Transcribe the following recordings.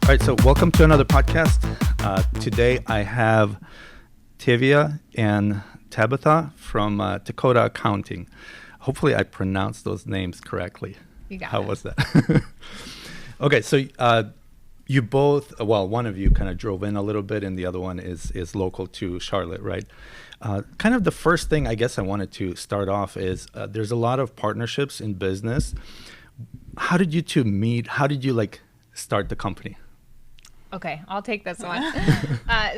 All right, so welcome to another podcast. Today I have Tevia and Tabitha from Dakota Accounting. Hopefully I pronounced those names correctly. You got How it. was that? Okay, so you both, well, one of you kind of drove in a little bit and the other one is local to Charlotte, right? Kind of the first thing I guess I wanted to start off is there's a lot of partnerships in business. How did you two meet? How did you start the company? Okay, I'll take this one.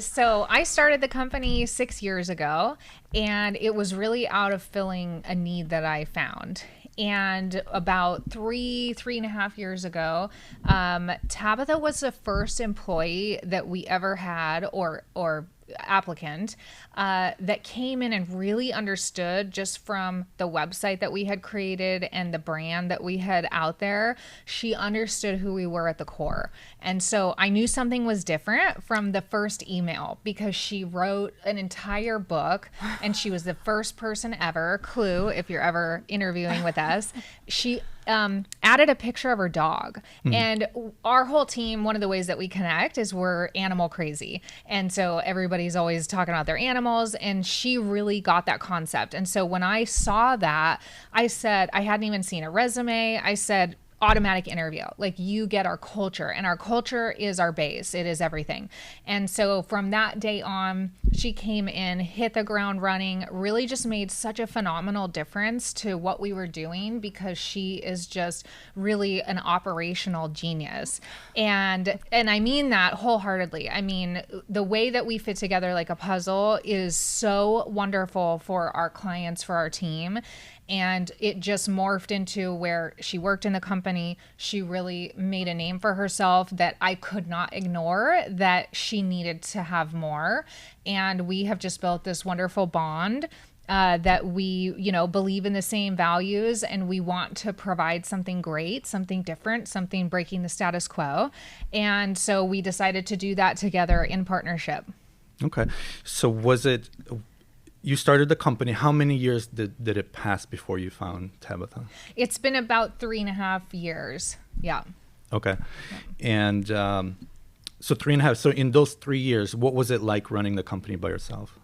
So I started the company 6 years ago, and it was really out of filling a need that I found. And about three and a half years ago, Tabitha was the first employee that we ever had, or applicant that came in and really understood, just from the website that we had created and the brand that we had out there. She understood who we were at the core. And so I knew something was different from the first email, because she wrote an entire book and she was the first person ever, clue if you're ever interviewing with us, she added a picture of her dog. And our whole team, one of the ways that we connect is we're animal crazy. And so everybody's always talking about their animals, and she really got that concept. And so when I saw that, I said, I hadn't even seen a resume. I said, automatic interview. You get our culture, and our culture is our base. It is everything. And so from that day on, she came in, hit the ground running, really just made such a phenomenal difference to what we were doing, because she is just really an operational genius. And I mean that wholeheartedly. I mean, the way that we fit together like a puzzle is so wonderful for our clients, for our team. And it just morphed into where she worked in the company. She really made a name for herself that I could not ignore, that she needed to have more. And we have just built this wonderful bond that we, believe in the same values, and we want to provide something great, something different, something breaking the status quo. And so we decided to do that together in partnership. Okay. So you started the company. How many years did it pass before you found Tabitha? It's been about 3.5 years. Yeah. Okay. And so 3.5. So in those 3 years, what was it like running the company by yourself?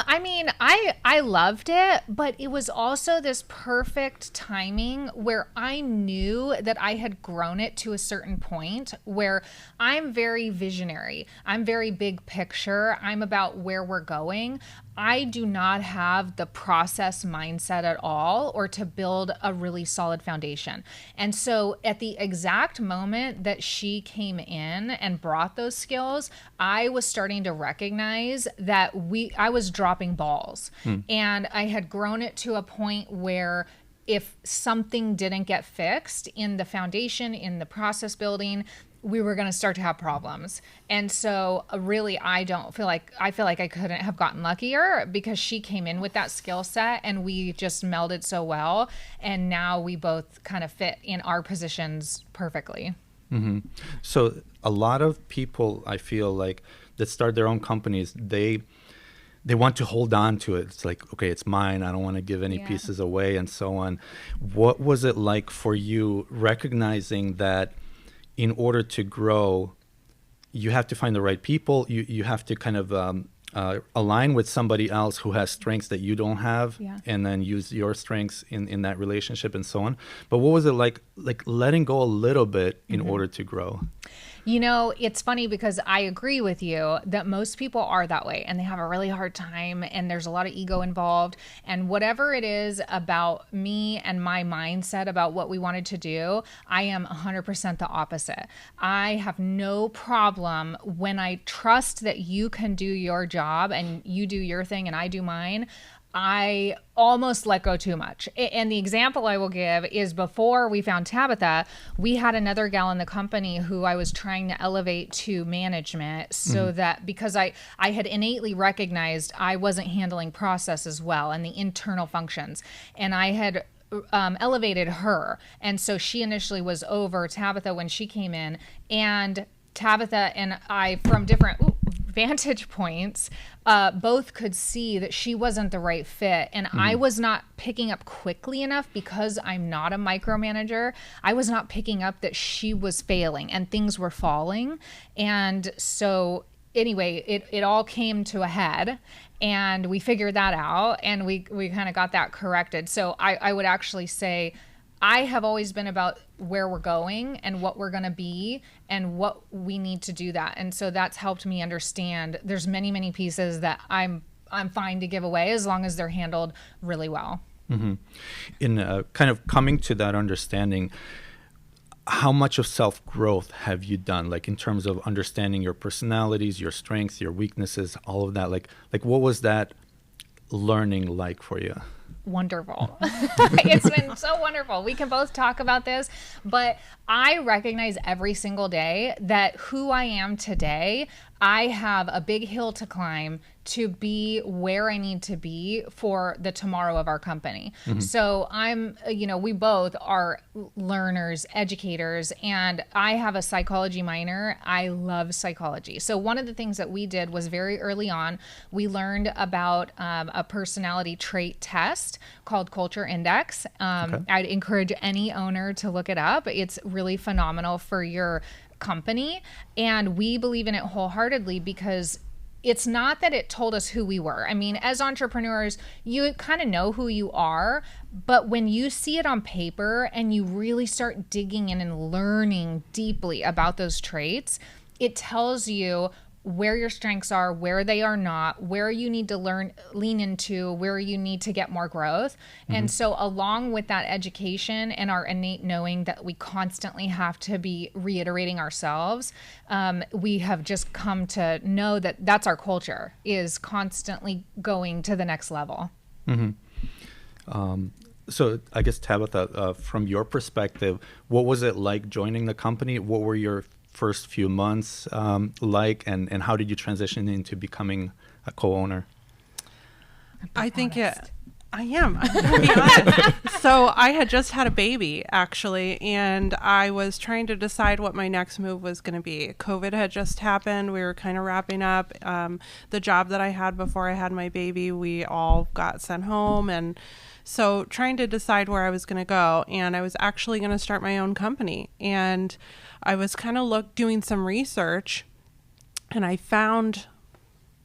I mean, I loved it, but it was also this perfect timing where I knew that I had grown it to a certain point where I'm very visionary. I'm very big picture. I'm about where we're going. I do not have the process mindset at all, or to build a really solid foundation. And so at the exact moment that she came in and brought those skills, I was starting to recognize that I was dropping balls. And I had grown it to a point where if something didn't get fixed in the foundation, in the process building, we were going to start to have problems. And so really, I feel like I couldn't have gotten luckier, because she came in with that skill set and we just melded so well. And now we both kind of fit in our positions perfectly. Mm-hmm. So a lot of people, I feel like, that start their own companies, they want to hold on to it. It's like, okay, it's mine. I don't want to give any pieces away, and so on. What was it like for you, recognizing that in order to grow, you have to find the right people. You have to kind of align with somebody else who has strengths that you don't have, and then use your strengths in that relationship, and so on. But what was it like letting go a little bit in order to grow? It's funny, because I agree with you that most people are that way, and they have a really hard time, and there's a lot of ego involved. And whatever it is about me and my mindset about what we wanted to do, I am 100% the opposite. I have no problem when I trust that you can do your job and you do your thing and I do mine. I almost let go too much. And the example I will give is, before we found Tabitha, we had another gal in the company who I was trying to elevate to management, so that, because I had innately recognized I wasn't handling process as well and the internal functions, and I had elevated her. And so she initially was over Tabitha when she came in, and Tabitha and I, from different vantage points, both could see that she wasn't the right fit. And I was not picking up quickly enough because I'm not a micromanager. I was not picking up that she was failing and things were falling. And so anyway, it all came to a head, and we figured that out, and we kind of got that corrected. So I would actually say I have always been about where we're going and what we're going to be and what we need to do that. And so that's helped me understand there's many, many pieces that I'm fine to give away as long as they're handled really well. Mm-hmm. In kind of coming to that understanding, how much of self-growth have you done, like in terms of understanding your personalities, your strengths, your weaknesses, all of that? Like what was that learning like for you? Wonderful. It's been so wonderful. We can both talk about this, but I recognize every single day that who I am today, I have a big hill to climb to be where I need to be for the tomorrow of our company. So we both are learners, educators, and I have a psychology minor. I love psychology. So one of the things that we did was very early on, we learned about a personality trait test called Culture Index. I'd encourage any owner to look it up. It's really phenomenal for your company. And we believe in it wholeheartedly because it's not that it told us who we were. I mean, as entrepreneurs, you kind of know who you are, but when you see it on paper and you really start digging in and learning deeply about those traits, it tells you where your strengths are, where they are not, where you need to lean into, where you need to get more growth. And so along with that education and our innate knowing that we constantly have to be reiterating ourselves, we have just come to know that that's our culture, is constantly going to the next level. So I guess, Tabitha, from your perspective, what was it like joining the company? What were your first few months like, and how did you transition into becoming a co-owner? I think I am. I'm going to be honest. So I had just had a baby, actually, and I was trying to decide what my next move was going to be. COVID had just happened. We were kind of wrapping up. The job that I had before I had my baby, we all got sent home, and so trying to decide where I was going to go. And I was actually going to start my own company. And I was kind of doing some research, and I found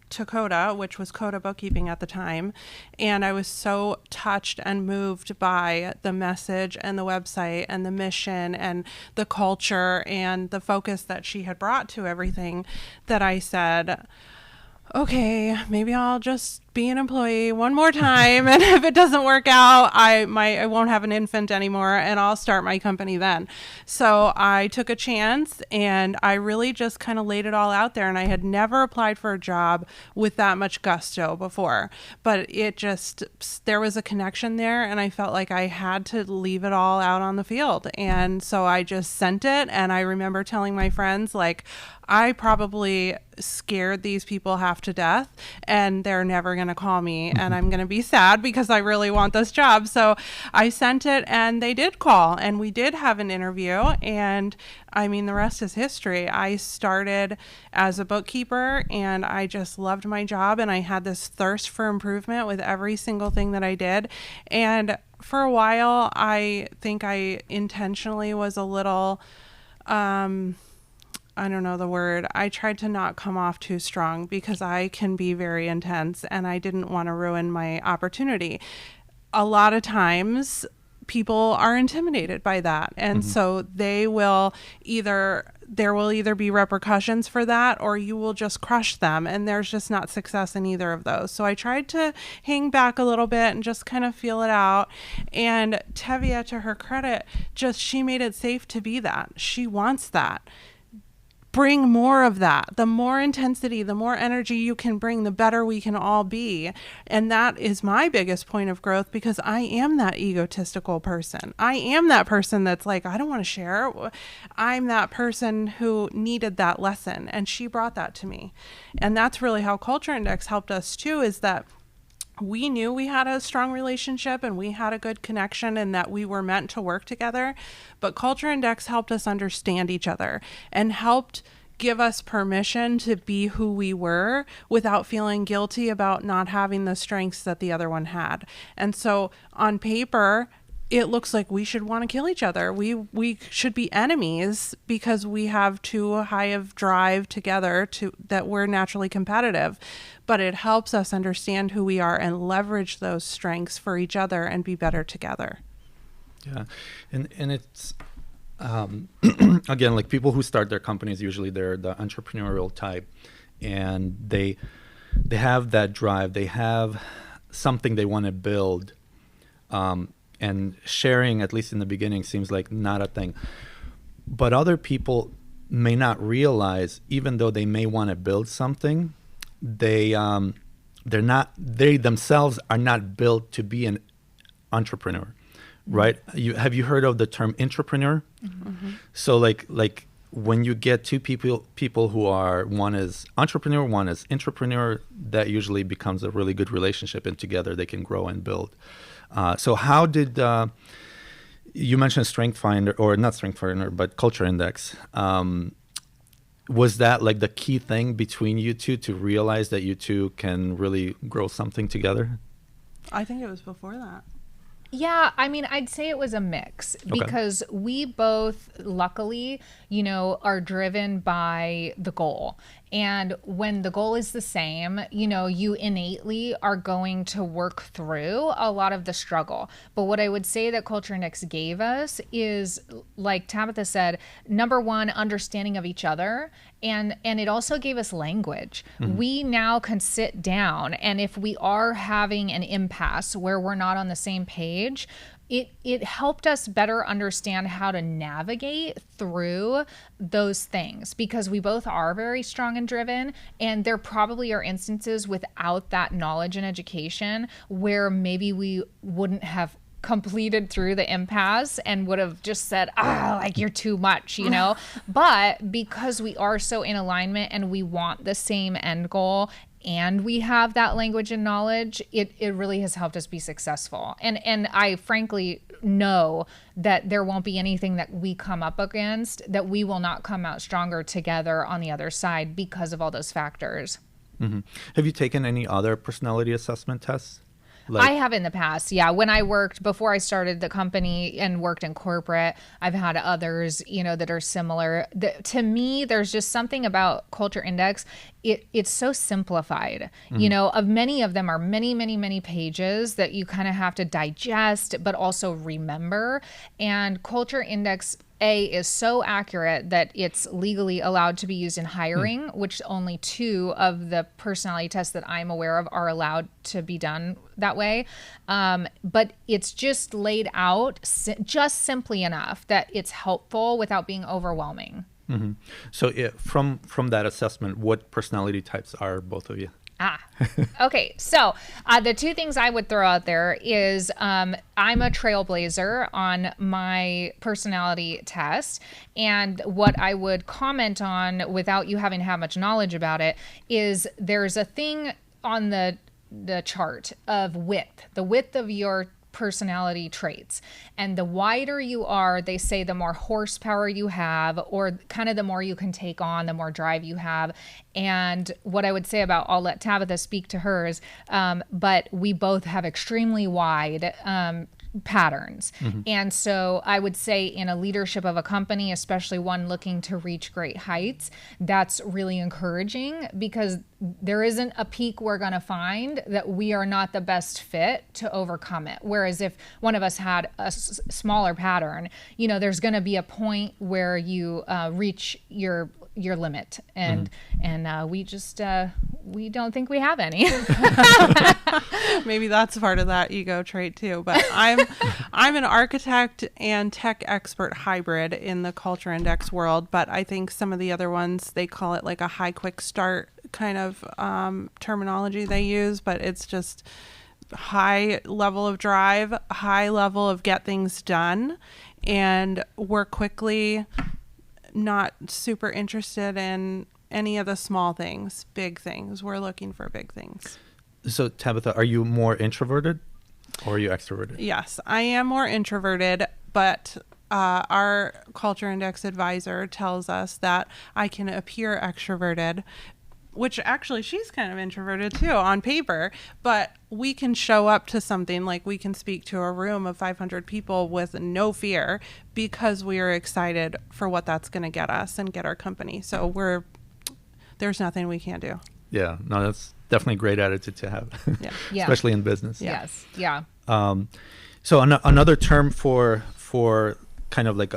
Coda, which was Coda Bookkeeping at the time. And I was so touched and moved by the message and the website and the mission and the culture and the focus that she had brought to everything that I said, okay, maybe I'll just be an employee one more time. And if it doesn't work out, I won't have an infant anymore, and I'll start my company then. So I took a chance, and I really just kind of laid it all out there. And I had never applied for a job with that much gusto before, but there was a connection there, and I felt like I had to leave it all out on the field. And so I just sent it. And I remember telling my friends, like, I probably scared these people half to death, and they're never going to call me, and I'm going to be sad because I really want this job. So I sent it, and they did call, and we did have an interview. And I mean, the rest is history. I started as a bookkeeper, and I just loved my job, and I had this thirst for improvement with every single thing that I did. And for a while, I think I intentionally was a little, I don't know the word. I tried to not come off too strong because I can be very intense, and I didn't want to ruin my opportunity. A lot of times people are intimidated by that. And so there will either be repercussions for that, or you will just crush them. And there's just not success in either of those. So I tried to hang back a little bit and just kind of feel it out. And Tevia, to her credit, she made it safe to be that. She wants that. Bring more of that. The more intensity, the more energy you can bring, the better we can all be. And that is my biggest point of growth, because I am that egotistical person. I am that person that's like, I don't want to share. I'm that person who needed that lesson. And she brought that to me. And that's really how Culture Index helped us too, is that we knew we had a strong relationship and we had a good connection and that we were meant to work together. But Culture Index helped us understand each other and helped give us permission to be who we were without feeling guilty about not having the strengths that the other one had. And so on paper, it looks like we should want to kill each other. We should be enemies because we have too high of drive together that we're naturally competitive. But it helps us understand who we are and leverage those strengths for each other and be better together. Yeah. And it's, again, like people who start their companies, usually they're the entrepreneurial type, and they have that drive. They have something they want to build. And sharing, at least in the beginning, seems like not a thing. But other people may not realize, even though they may want to build something, they themselves are not built to be an entrepreneur, right? Have you heard of the term intrapreneur? Mm-hmm. So like when you get two people who are, one is entrepreneur, one is intrapreneur, that usually becomes a really good relationship, and together they can grow and build. So how did, you mentioned Strength Finder, or not Strength Finder, but Culture Index. Was that like the key thing between you two to realize that you two can really grow something together? I think it was before that. Yeah, I mean, I'd say it was a mix because we both, luckily, are driven by the goal. And when the goal is the same, you innately are going to work through a lot of the struggle. But what I would say that Culture Index gave us is, like Tabitha said, number one, understanding of each other. And it also gave us language. Mm-hmm. We now can sit down, and if we are having an impasse where we're not on the same page, it helped us better understand how to navigate through those things, because we both are very strong and driven, and there probably are instances without that knowledge and education where maybe we wouldn't have completed through the impasse and would have just said, like, you're too much, But because we are so in alignment and we want the same end goal, and we have that language and knowledge, it really has helped us be successful. And I frankly know that there won't be anything that we come up against that we will not come out stronger together on the other side because of all those factors. Mm-hmm. Have you taken any other personality assessment tests? I have in the past. Yeah. When I worked, before I started the company and worked in corporate, I've had others, that are similar. To me, there's just something about Culture Index. It's so simplified, of many of them are many, many, many pages that you kind of have to digest, but also remember. And Culture Index is so accurate that it's legally allowed to be used in hiring, which only 2 of the personality tests that I'm aware of are allowed to be done that way. But it's just laid out just simply enough that it's helpful without being overwhelming. Mm-hmm. So from that assessment, what personality types are both of you? Okay. So the 2 things I would throw out there is I'm a trailblazer on my personality test. And what I would comment on, without you having to have much knowledge about it, is there's a thing on the chart of width, the width of your personality traits. And the wider you are, they say the more horsepower you have, or kind of the more you can take on, the more drive you have. And what I would say about, I'll let Tabitha speak to hers, but we both have extremely wide patterns. Mm-hmm. And so I would say in a leadership of a company, especially one looking to reach great heights, that's really encouraging, because there isn't a peak we're going to find that we are not the best fit to overcome it. Whereas if one of us had a smaller pattern, there's going to be a point where you reach your limit, and we just we don't think we have any. Maybe that's part of that ego trait too. But I'm an architect and tech expert hybrid in the Culture Index world. But I think some of the other ones, they call it like a high quick start kind of terminology they use. But it's just high level of drive, high level of get things done, and work quickly. Not super interested in any of the small things, big things. We're looking for big things. So Tabitha, are you more introverted or are you extroverted? Yes, I am more introverted, but our culture index advisor tells us that I can appear extroverted, which actually she's kind of introverted too on paper, but we can show up to something, like we can speak to a room of 500 people with no fear because we are excited for what that's going to get us and get our company. So there's nothing we can't do. Yeah, no, that's definitely a great attitude to have, Yeah. especially in business. Yes. Yeah. So another term for kind of like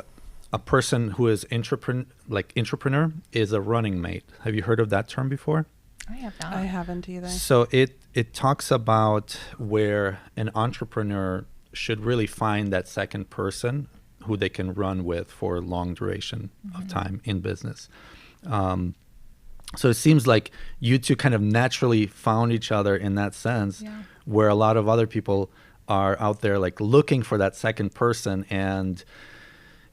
a person who is intrapreneur is a running mate. Have you heard of that term before? I have not. I haven't either. So it talks about where an entrepreneur should really find that second person who they can run with for a long duration of time in business. So it seems like you two kind of naturally found each other in that sense, where a lot of other people are out there like looking for that second person, and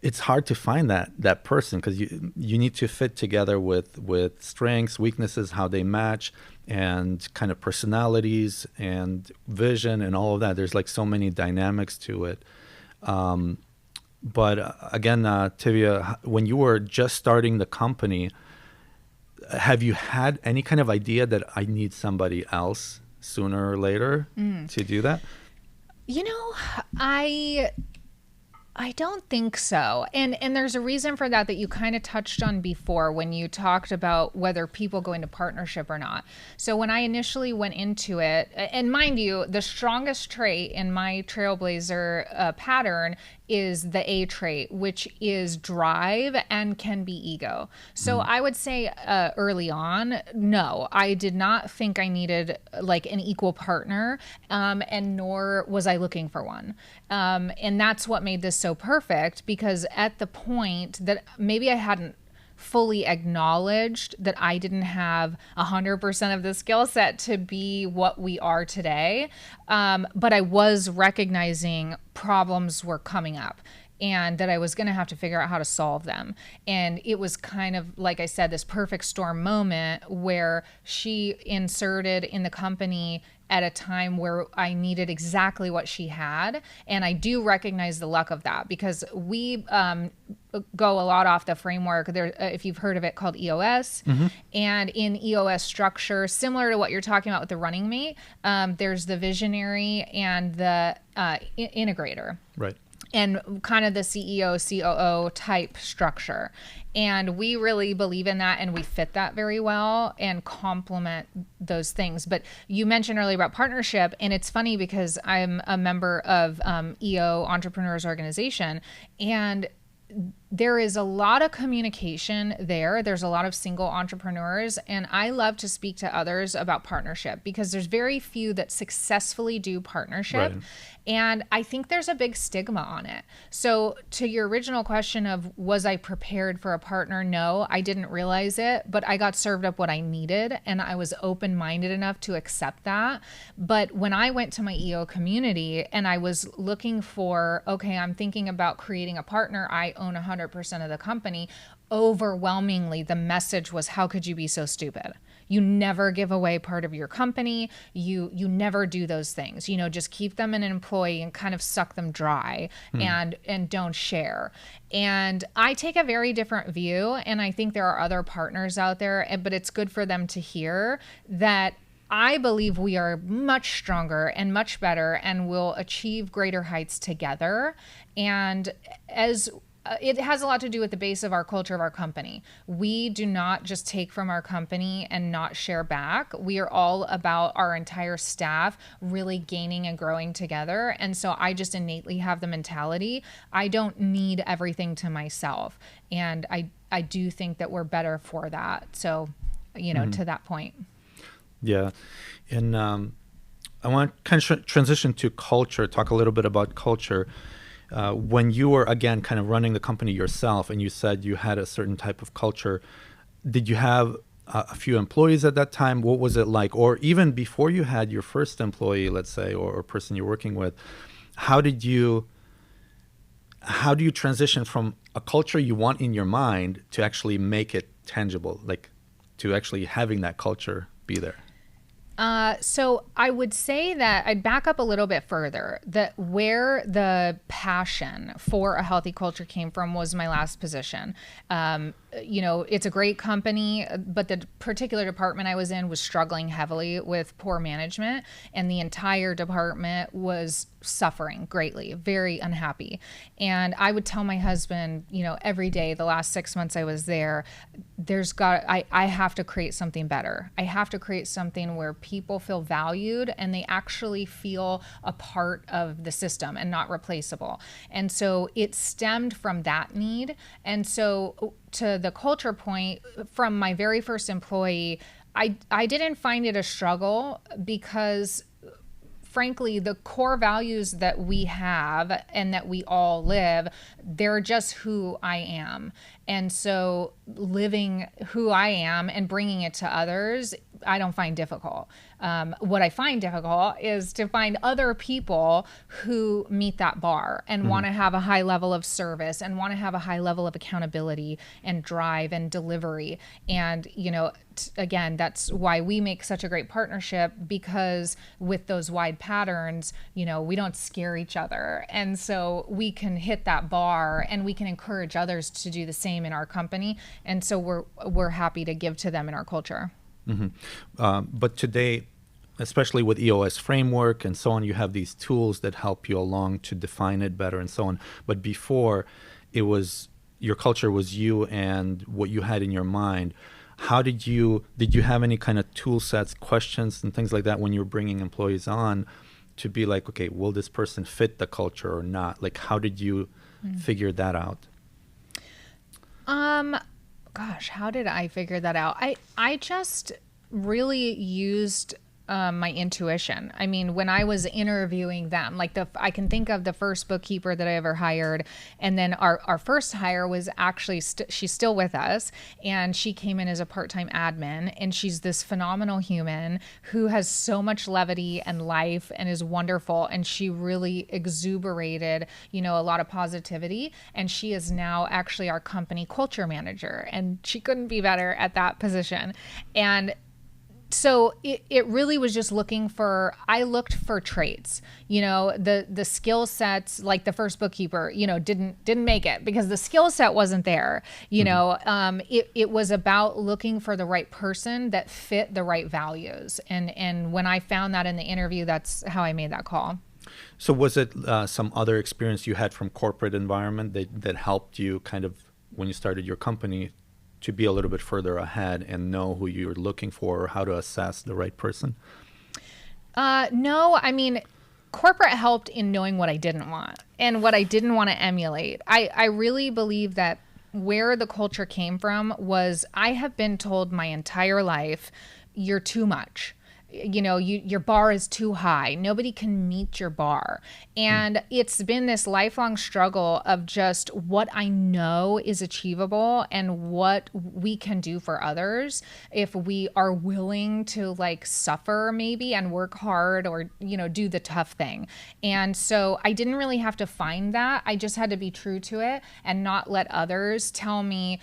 it's hard to find that person because you need to fit together with strengths, weaknesses, how they match, and kind of personalities and vision and all of that. There's like so many dynamics to it. But again, Tevia, when you were just starting the company, have you had any kind of idea that I need somebody else sooner or later to do that? You know, I don't think so. And there's a reason for that you kind of touched on before when you talked about whether people go into partnership or not. So when I initially went into it, and mind you, the strongest trait in my trailblazer pattern is the A trait, which is drive and can be ego. So I would say early on, no, I did not think I needed like an equal partner, and nor was I looking for one. And that's what made this so perfect, because at the point that maybe I hadn't fully acknowledged that I didn't have 100% of the skill set to be what we are today. But I was recognizing problems were coming up and that I was going to have to figure out how to solve them. And it was kind of, like I said, this perfect storm moment where she inserted in the company at a time where I needed exactly what she had. And I do recognize the luck of that, because we go a lot off the framework there, if you've heard of it, called EOS. And in EOS structure, similar to what you're talking about with the running mate, there's the visionary and the integrator. Right. And kind of the CEO, COO type structure. And we really believe in that, and we fit that very well and complement those things. But you mentioned earlier about partnership, and it's funny because I'm a member of EO Entrepreneurs Organization, and there is a lot of communication there. There's a lot of single entrepreneurs, and I love to speak to others about partnership because there's very few that successfully do partnership. Right. And I think there's a big stigma on it. So to your original question of was I prepared for a partner? No, I didn't realize it, but I got served up what I needed, and I was open-minded enough to accept that. But when I went to my EO community and I was looking for, okay, I'm thinking about creating a partner, I own 100% of the company, overwhelmingly the message was, how could you be so stupid? You never give away part of your company. You never do those things. You know, just keep them an employee and kind of suck them dry and don't share. And I take a very different view, and I think there are other partners out there, but it's good for them to hear that I believe we are much stronger and much better and will achieve greater heights together. And as it has a lot to do with the base of our culture of our company. We do not just take from our company and not share back. We are all about our entire staff really gaining and growing together. And so I just innately have the mentality, I don't need everything to myself. And I do think that we're better for that. So, you know, to that point. Yeah. And I want to kind of transition to culture, talk a little bit about culture. When you were, again, kind of running the company yourself and you said you had a certain type of culture, did you have a few employees at that time? What was it like? Or even before you had your first employee, let's say, or person you're working with, how do you transition from a culture you want in your mind to actually make it tangible, like to actually having that culture be there? So I would say that I'd back up a little bit further, that where the passion for a healthy culture came from was my last position. It's a great company, but the particular department I was in was struggling heavily with poor management, and the entire department was suffering greatly, very unhappy. And I would tell my husband, every day, the last 6 months I was there, I have to create something better. I have to create something where people feel valued and they actually feel a part of the system and not replaceable. And so it stemmed from that need. And so to the culture point, from my very first employee, I didn't find it a struggle because frankly, the core values that we have and that we all live, they're just who I am. And so living who I am and bringing it to others, I don't find difficult. What I find difficult is to find other people who meet that bar and want to have a high level of service and want to have a high level of accountability and drive and delivery. And, again, that's why we make such a great partnership, because with those wide patterns, we don't scare each other. And so we can hit that bar and we can encourage others to do the same in our company. And so we're happy to give to them in our culture. But today, especially with EOS framework and so on, you have these tools that help you along to define it better and so on. But before, it was your culture was you and what you had in your mind. How did you have any kind of tool sets, questions and things like that when you were bringing employees on to be like, okay, will this person fit the culture or not? Like, how did you figure that out? Gosh, how did I figure that out? I just really used my intuition. I mean, when I was interviewing them, like I can think of the first bookkeeper that I ever hired. And then our first hire was actually, she's still with us, and she came in as a part-time admin, and she's this phenomenal human who has so much levity and life and is wonderful. And she really exuberated, a lot of positivity. And she is now actually our company culture manager, and she couldn't be better at that position. And so it really was just I looked for traits, the skill sets, like the first bookkeeper, didn't make it because the skill set wasn't there. It was about looking for the right person that fit the right values. And when I found that in the interview, that's how I made that call. So was it some other experience you had from corporate environment that helped you kind of when you started your company to be a little bit further ahead and know who you're looking for or how to assess the right person? No, I mean, corporate helped in knowing what I didn't want and what I didn't want to emulate. I really believe that where the culture came from was I have been told my entire life, you're too much. Your bar is too high. Nobody can meet your bar. And it's been this lifelong struggle of just what I know is achievable and what we can do for others if we are willing to suffer maybe and work hard or, do the tough thing. And so I didn't really have to find that. I just had to be true to it and not let others tell me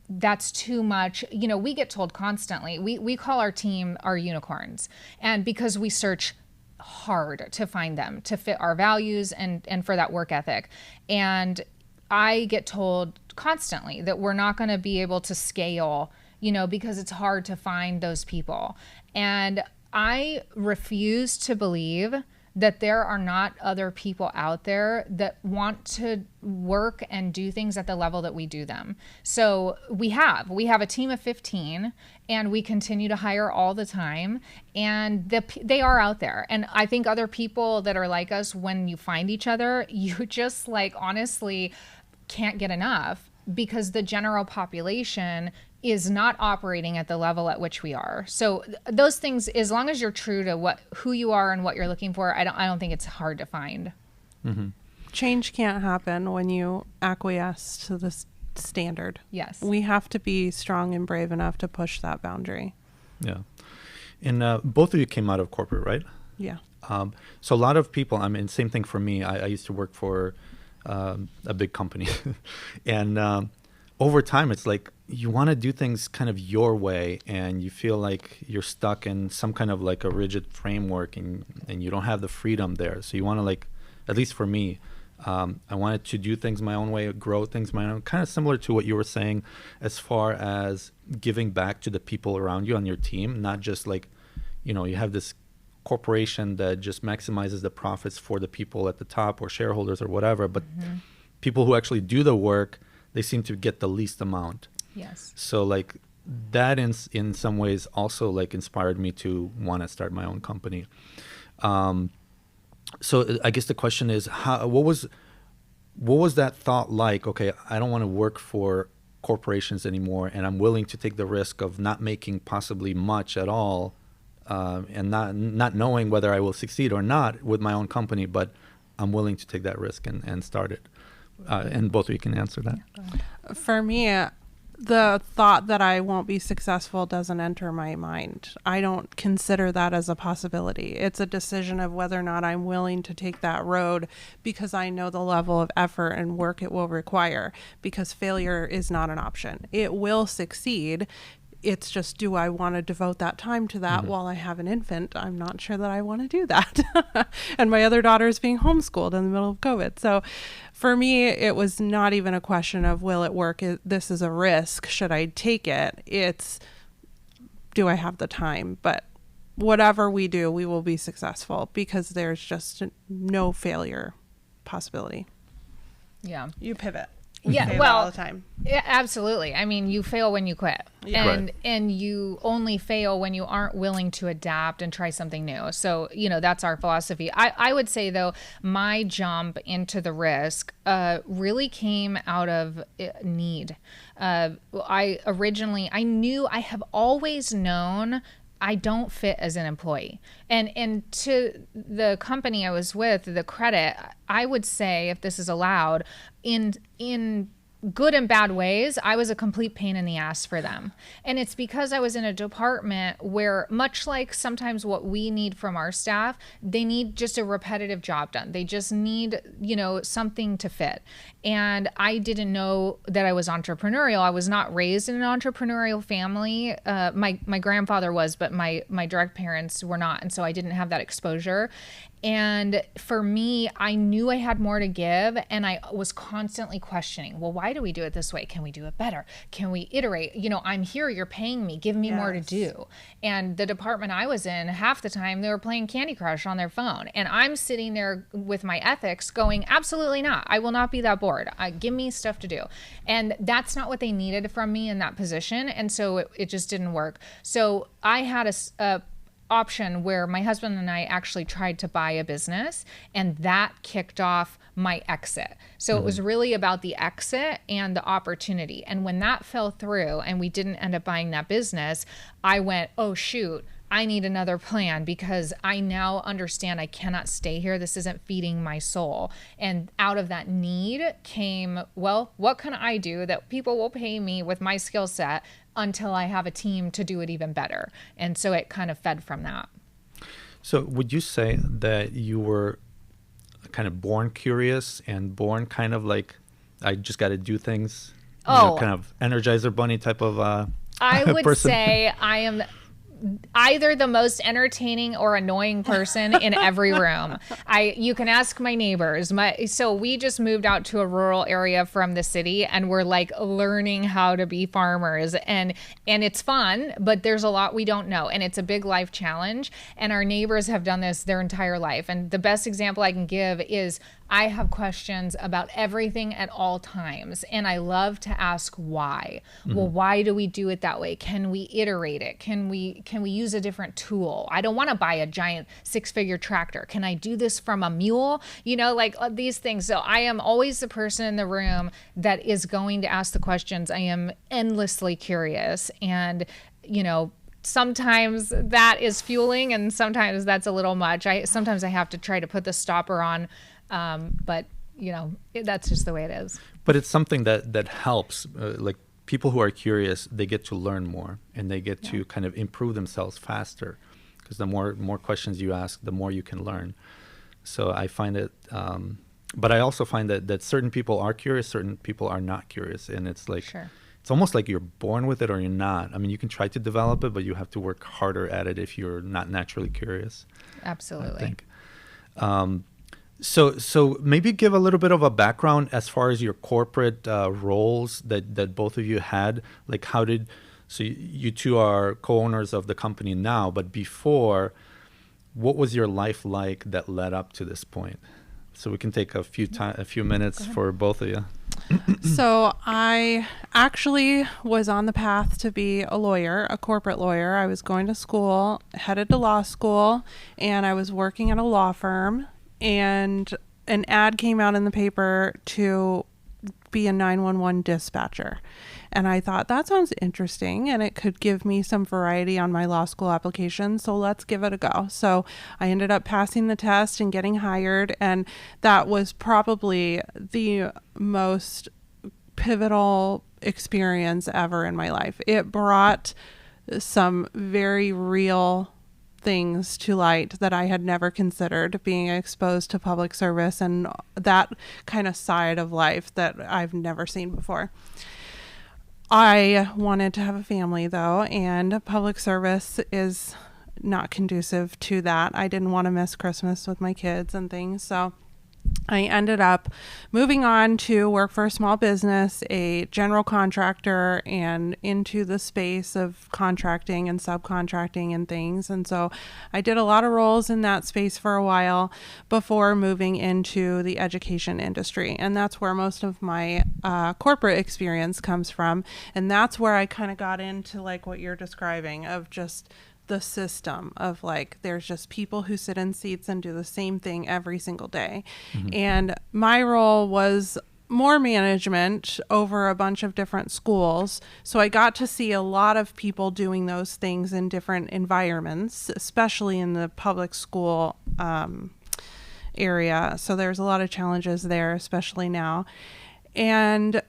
that's too much. We get told constantly, we call our team our unicorns, and because we search hard to find them to fit our values and for that work ethic. And I get told constantly that we're not going to be able to scale, because it's hard to find those people. And I refuse to believe that there are not other people out there that want to work and do things at the level that we do them. So we have a team of 15, and we continue to hire all the time, and they are out there. And I think other people that are like us, when you find each other, you just honestly can't get enough, because the general population is not operating at the level at which we are. So those things, as long as you're true to who you are and what you're looking for, I don't think it's hard to find. Mm-hmm. Change can't happen when you acquiesce to the standard. Yes. We have to be strong and brave enough to push that boundary. Yeah. And both of you came out of corporate, right? Yeah. So a lot of people, same thing for me. I used to work for a big company. And over time, it's like you want to do things kind of your way, and you feel like you're stuck in some kind of like a rigid framework, and you don't have the freedom there. So you want to, like, at least for me, I wanted to do things my own way, grow things my own, kind of similar to what you were saying as far as giving back to the people around you on your team, not just like, you know, you have this corporation that just maximizes the profits for the people at the top or shareholders or whatever, but people who actually do the work, they seem to get the least amount. Yes. So like that in some ways also like inspired me to want to start my own company. So I guess the question is, what was that thought like? Okay, I don't want to work for corporations anymore, and I'm willing to take the risk of not making possibly much at all, and not knowing whether I will succeed or not with my own company, but I'm willing to take that risk and start it. And both of you can answer that. For me, the thought that I won't be successful doesn't enter my mind. I don't consider that as a possibility. It's a decision of whether or not I'm willing to take that road, because I know the level of effort and work it will require, because failure is not an option. It will succeed. It's just, do I want to devote that time to that while I have an infant? I'm not sure that I want to do that. And my other daughter is being homeschooled in the middle of COVID. So for me, it was not even a question of, will it work? This is a risk. Should I take it? It's, do I have the time? But whatever we do, we will be successful, because there's just no failure possibility. Yeah. You pivot. Yeah, well, all the time. Yeah, absolutely. I mean, you fail when you quit, Yeah. and you only fail when you aren't willing to adapt and try something new. So, you know, that's our philosophy. I would say, though, my jump into the risk really came out of need. I have always known I don't fit as an employee. And to the company I was with, the credit, I would say, if this is allowed, in good and bad ways, I was a complete pain in the ass for them. And it's because I was in a department where, much like sometimes what we need from our staff, they need just a repetitive job done. They just need, you know, something to fit. And I didn't know that I was entrepreneurial. I was not raised in an entrepreneurial family. My grandfather was, but my direct parents were not. And so I didn't have that exposure. And for me, I knew I had more to give, and I was constantly questioning, well, why do we do it this way? Can we do it better? Can we iterate? You know, I'm here, you're paying me, give me more to do. And the department I was in, half the time they were playing Candy Crush on their phone. And I'm sitting there with my ethics going, absolutely not. I will not be that bored. Give me stuff to do. And that's not what they needed from me in that position. And so it just didn't work. So I had a option where my husband and I actually tried to buy a business, and that kicked off my exit. So it was really about the exit and the opportunity. And when that fell through and we didn't end up buying that business, I went, oh shoot, I need another plan, because I now understand I cannot stay here. This isn't feeding my soul. And out of that need came, well, what can I do that people will pay me with my skill set until I have a team to do it even better? And so it kind of fed from that. So would you say that you were kind of born curious and born kind of like, I just got to do things, you know, kind of Energizer Bunny type of I would person? say I am either the most entertaining or annoying person in every room. You can ask my neighbors. So we just moved out to a rural area from the city, and we're like learning how to be farmers, and it's fun, but there's a lot we don't know, and it's a big life challenge. And our neighbors have done this their entire life. And the best example I can give is I have questions about everything at all times, and I love to ask why. Well, why do we do it that way? Can we iterate it? Can we use a different tool? I don't want to buy a giant 6-figure tractor. Can I do this from a mule? You know, like these things. So I am always the person in the room that is going to ask the questions. I am endlessly curious, and, you know, sometimes that is fueling, and sometimes that's a little much. Sometimes I have to try to put the stopper on. But you know, that's just the way it is. But it's something that helps. Like people who are curious, they get to learn more, and they get to kind of improve themselves faster, because the more questions you ask, the more you can learn. So I find it but I also find that certain people are curious, certain people are not curious. And it's like, Sure. it's almost like you're born with it or you're not. I mean, you can try to develop it, but you have to work harder at it if you're not naturally curious. Absolutely. I think. So maybe give a little bit of a background as far as your corporate roles that both of you had. Like so you two are co-owners of the company now, but before, what was your life like that led up to this point? So we can take a few minutes for both of you. So I actually was on the path to be a lawyer, a corporate lawyer. I was going to school, headed to law school, and I was working at a law firm, and an ad came out in the paper to be a 911 dispatcher. And I thought that sounds interesting and it could give me some variety on my law school application. So let's give it a go. So I ended up passing the test and getting hired. And that was probably the most pivotal experience ever in my life. It brought some very real things to light that I had never considered, being exposed to public service and that kind of side of life that I've never seen before. I wanted to have a family though, and public service is not conducive to that. I didn't want to miss Christmas with my kids and things. So I ended up moving on to work for a small business, a general contractor, and into the space of contracting and subcontracting and things. And so I did a lot of roles in that space for a while before moving into the education industry. And that's where most of my corporate experience comes from. And that's where I kind of got into like what you're describing of just the system of like, there's just people who sit in seats and do the same thing every single day. Mm-hmm. And my role was more management over a bunch of different schools. So I got to see a lot of people doing those things in different environments, especially in the public school area. So there's a lot of challenges there, especially now. And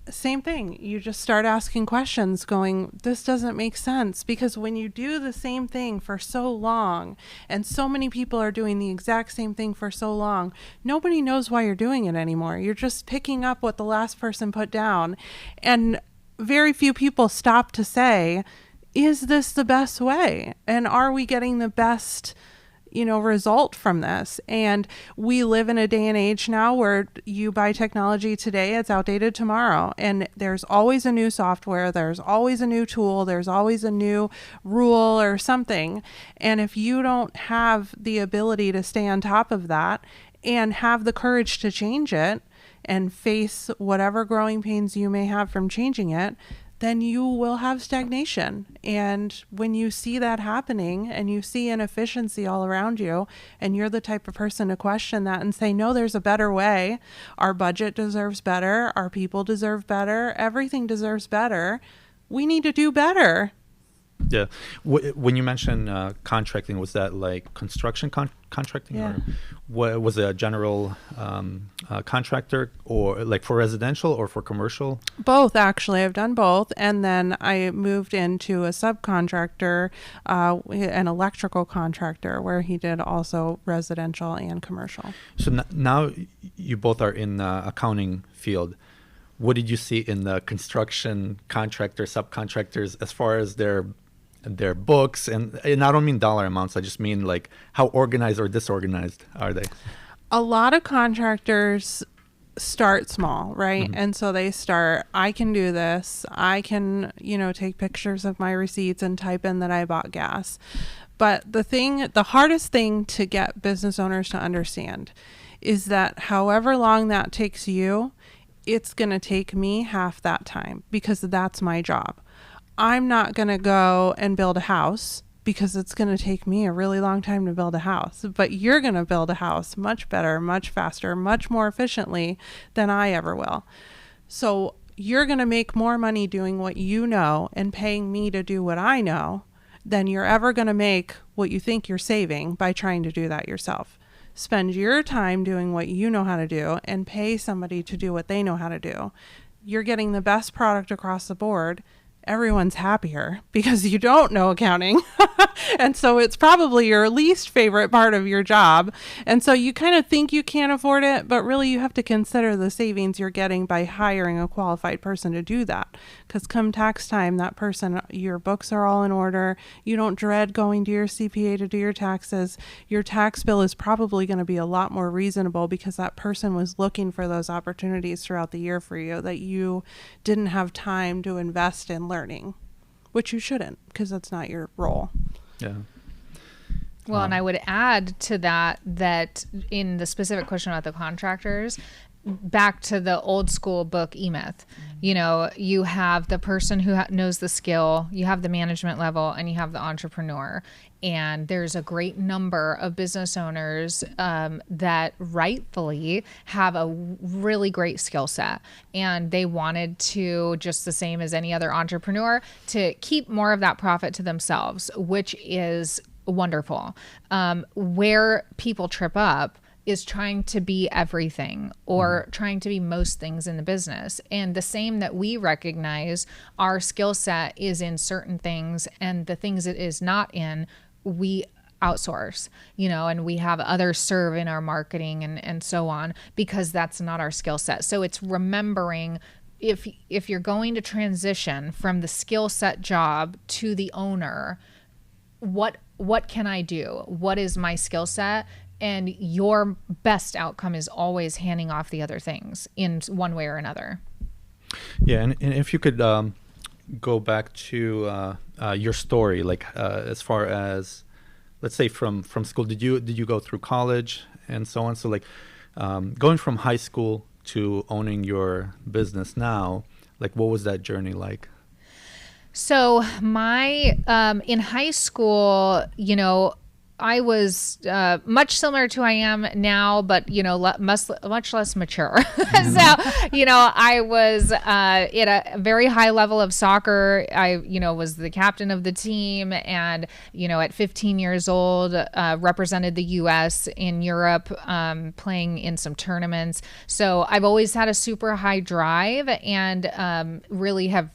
same thing. You just start asking questions going, this doesn't make sense, because when you do the same thing for so long and so many people are doing the exact same thing for so long, nobody knows why you're doing it anymore. You're just picking up what the last person put down. And very few people stop to say, is this the best way? And are we getting the best result from this? And we live in a day and age now where you buy technology today, it's outdated tomorrow. And there's always a new software, there's always a new tool, there's always a new rule or something. And if you don't have the ability to stay on top of that and have the courage to change it and face whatever growing pains you may have from changing it, then you will have stagnation. And when you see that happening and you see inefficiency all around you, and you're the type of person to question that and say, no, there's a better way. Our budget deserves better. Our people deserve better. Everything deserves better. We need to do better. Yeah. When you mentioned contracting, was that like construction contracting? Yeah. Or was it a general contractor, or like for residential or for commercial? Both, actually. I've done both. And then I moved into a subcontractor, an electrical contractor, where he did also residential and commercial. So now you both are in the accounting field. What did you see in the construction contractors, subcontractors, as far as their books? And I don't mean dollar amounts, I just mean like how organized or disorganized are they? A lot of contractors start small, right? Mm-hmm. And so they start, I can do this. I can, take pictures of my receipts and type in that I bought gas. But the hardest thing to get business owners to understand is that however long that takes you, it's going to take me half that time, because that's my job. I'm not going to go and build a house because it's going to take me a really long time to build a house, but you're going to build a house much better, much faster, much more efficiently than I ever will. So you're going to make more money doing what you know and paying me to do what I know than you're ever going to make what you think you're saving by trying to do that yourself. Spend your time doing what you know how to do and pay somebody to do what they know how to do. You're getting the best product across the board. everyone's happier because you don't know accounting. And so it's probably your least favorite part of your job. And so you kind of think you can't afford it, but really you have to consider the savings you're getting by hiring a qualified person to do that. Because come tax time, that person, your books are all in order. You don't dread going to your CPA to do your taxes. Your tax bill is probably going to be a lot more reasonable because that person was looking for those opportunities throughout the year for you that you didn't have time to invest in learning, which you shouldn't, because that's not your role. Yeah. Well, and I would add to that in the specific question about the contractors, back to the old school book E-Myth, you have the person who knows the skill, you have the management level, and you have the entrepreneur. And there's a great number of business owners that rightfully have a really great skill set. And they wanted to, just the same as any other entrepreneur, to keep more of that profit to themselves, which is wonderful. Where people trip up is trying to be everything or trying to be most things in the business. And the same that we recognize our skill set is in certain things, and the things it is not in, we outsource, and we have others serve in our marketing and so on, because that's not our skill set. So it's remembering, if you're going to transition from the skill set job to the owner, what can I do? What is my skill set? And your best outcome is always handing off the other things in one way or another. Yeah, and if you could go back to your story, like as far as, let's say from school, did you go through college and so on? So like going from high school to owning your business now, like what was that journey like? So my in high school, I was much similar to I am now, but much less mature. So I was at a very high level of soccer. I was the captain of the team, and at 15 years old represented the U.S. in Europe, playing in some tournaments. So I've always had a super high drive, and really have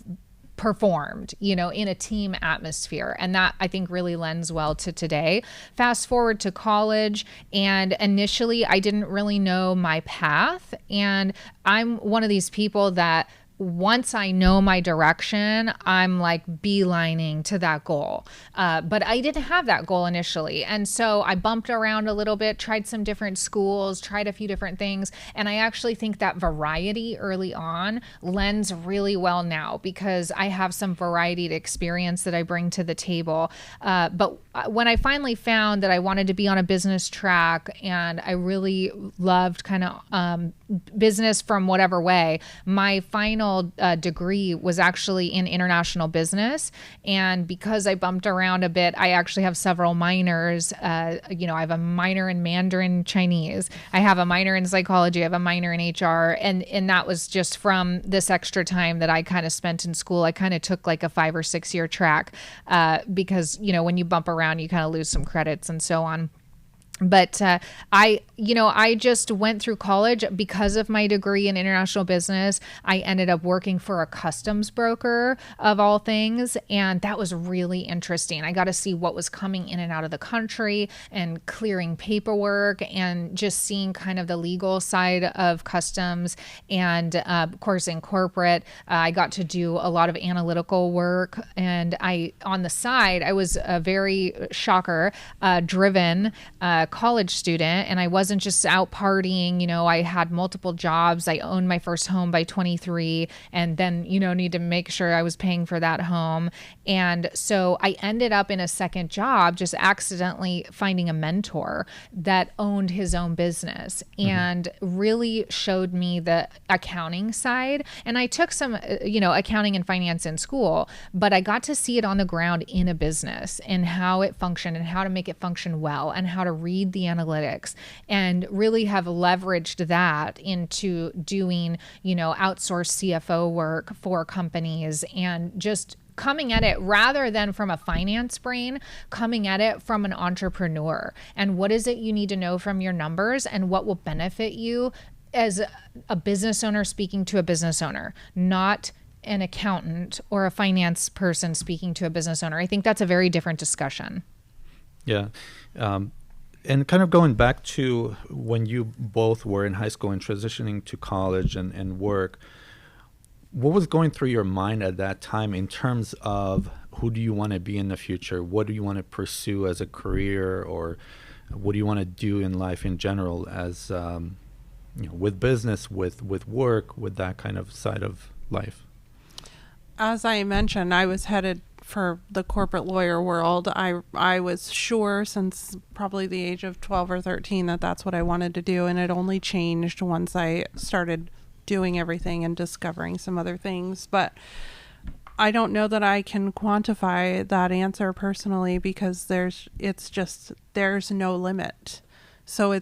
performed, in a team atmosphere. And that, I think, really lends well to today. Fast forward to college, and initially I didn't really know my path. And I'm one of these people that once I know my direction, I'm like beelining to that goal. But I didn't have that goal initially. And so I bumped around a little bit, tried some different schools, tried a few different things. And I actually think that variety early on lends really well now, because I have some varied experience that I bring to the table. But when I finally found that I wanted to be on a business track, and I really loved kind of business from whatever way, my final degree was actually in international business. And because I bumped around a bit, I actually have several minors. I have a minor in Mandarin Chinese. I have a minor in psychology. I have a minor in HR. And that was just from this extra time that I kind of spent in school. I kind of took like a 5 or 6 year track because, when you bump around, you kind of lose some credits and so on. But I just went through college because of my degree in international business. I ended up working for a customs broker of all things. And that was really interesting. I got to see what was coming in and out of the country and clearing paperwork and just seeing kind of the legal side of customs. And of course, in corporate, I got to do a lot of analytical work. And on the side, I was a very driven college student, and I wasn't just out partying. I had multiple jobs. I owned my first home by 23, and then need to make sure I was paying for that home. And so I ended up in a second job, just accidentally finding a mentor that owned his own business and really showed me the accounting side. And I took some accounting and finance in school, but I got to see it on the ground in a business and how it functioned and how to make it function well and how to read the analytics, and really have leveraged that into doing, outsourced CFO work for companies, and just coming at it rather than from a finance brain, coming at it from an entrepreneur. And what is it you need to know from your numbers, and what will benefit you as a business owner speaking to a business owner, not an accountant or a finance person speaking to a business owner. I think that's a very different discussion. Yeah. And kind of going back to when you both were in high school and transitioning to college and work, what was going through your mind at that time in terms of who do you want to be in the future? What do you want to pursue as a career, or what do you want to do in life in general as, with business, with work, with that kind of side of life? As I mentioned, I was headed for the corporate lawyer world. I was sure since probably the age of 12 or 13 that that's what I wanted to do, and it only changed once I started doing everything and discovering some other things. But I don't know that I can quantify that answer personally, because there's no limit. So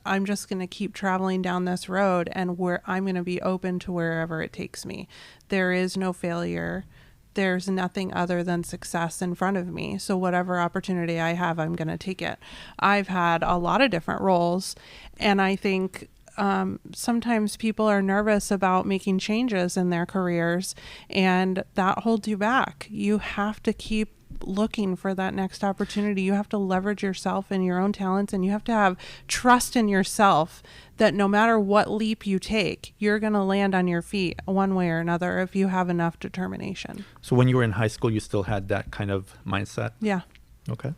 I'm just going to keep traveling down this road, and where I'm going to be open to wherever it takes me. There is no failure. There's nothing other than success in front of me. So whatever opportunity I have, I'm going to take it. I've had a lot of different roles, and I think sometimes people are nervous about making changes in their careers, and that holds you back. You have to keep looking for that next opportunity. You have to leverage yourself and your own talents, and you have to have trust in yourself that no matter what leap you take, you're going to land on your feet one way or another if you have enough determination. So when you were in high school, you still had that kind of mindset? Yeah. Okay.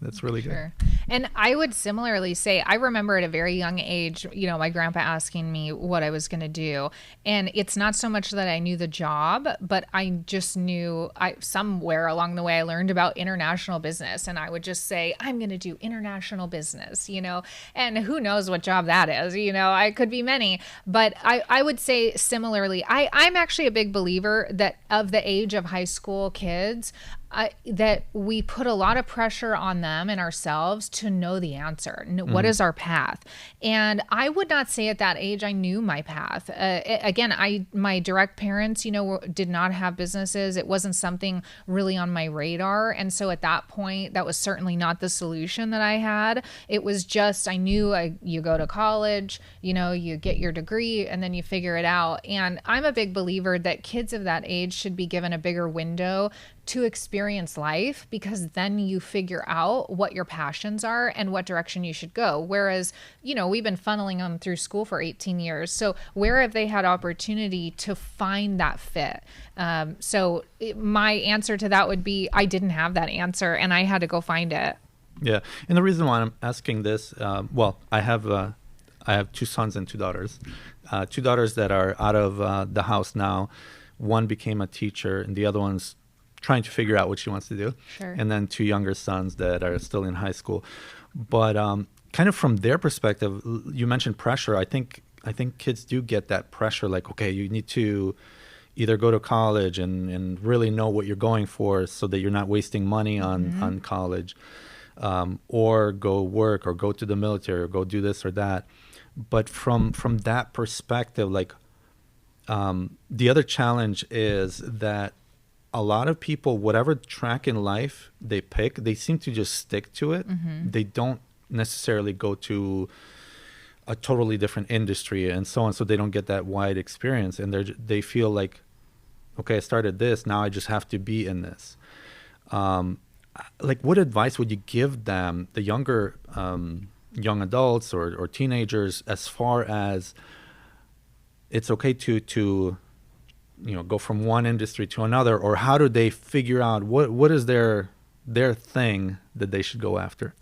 That's really good. And I would similarly say, I remember at a very young age, my grandpa asking me what I was going to do. And it's not so much that I knew the job, but I just knew somewhere along the way, I learned about international business. And I would just say, I'm going to do international business, and who knows what job that is, I could be many. But I would say similarly, I'm actually a big believer that of the age of high school kids, that we put a lot of pressure on them and ourselves to know the answer. What is our path? And I would not say at that age I knew my path. Again, my direct parents, did not have businesses. It wasn't something really on my radar. And so at that point, that was certainly not the solution that I had. It was just, I knew you go to college, you get your degree, and then you figure it out. And I'm a big believer that kids of that age should be given a bigger window to experience life, because then you figure out what your passions are and what direction you should go. Whereas, we've been funneling them through school for 18 years. So where have they had opportunity to find that fit? My answer to that would be, I didn't have that answer and I had to go find it. Yeah. And the reason why I'm asking this, I have 2 sons and 2 daughters. 2 daughters that are out of the house now. One became a teacher and the other one's trying to figure out what she wants to do. Sure. And then 2 younger sons that are still in high school. But kind of from their perspective, you mentioned pressure. I think kids do get that pressure, like, okay, you need to either go to college and really know what you're going for so that you're not wasting money on college, or go work or go to the military or go do this or that. But from that perspective, like, the other challenge is that a lot of people, whatever track in life they pick, they seem to just stick to it. They don't necessarily go to a totally different industry and so on, so they don't get that wide experience. And they feel like, okay, I started this, now I just have to be in this. Like, what advice would you give them, the younger young adults or teenagers, as far as it's okay to go from one industry to another, or how do they figure out what is their thing that they should go after?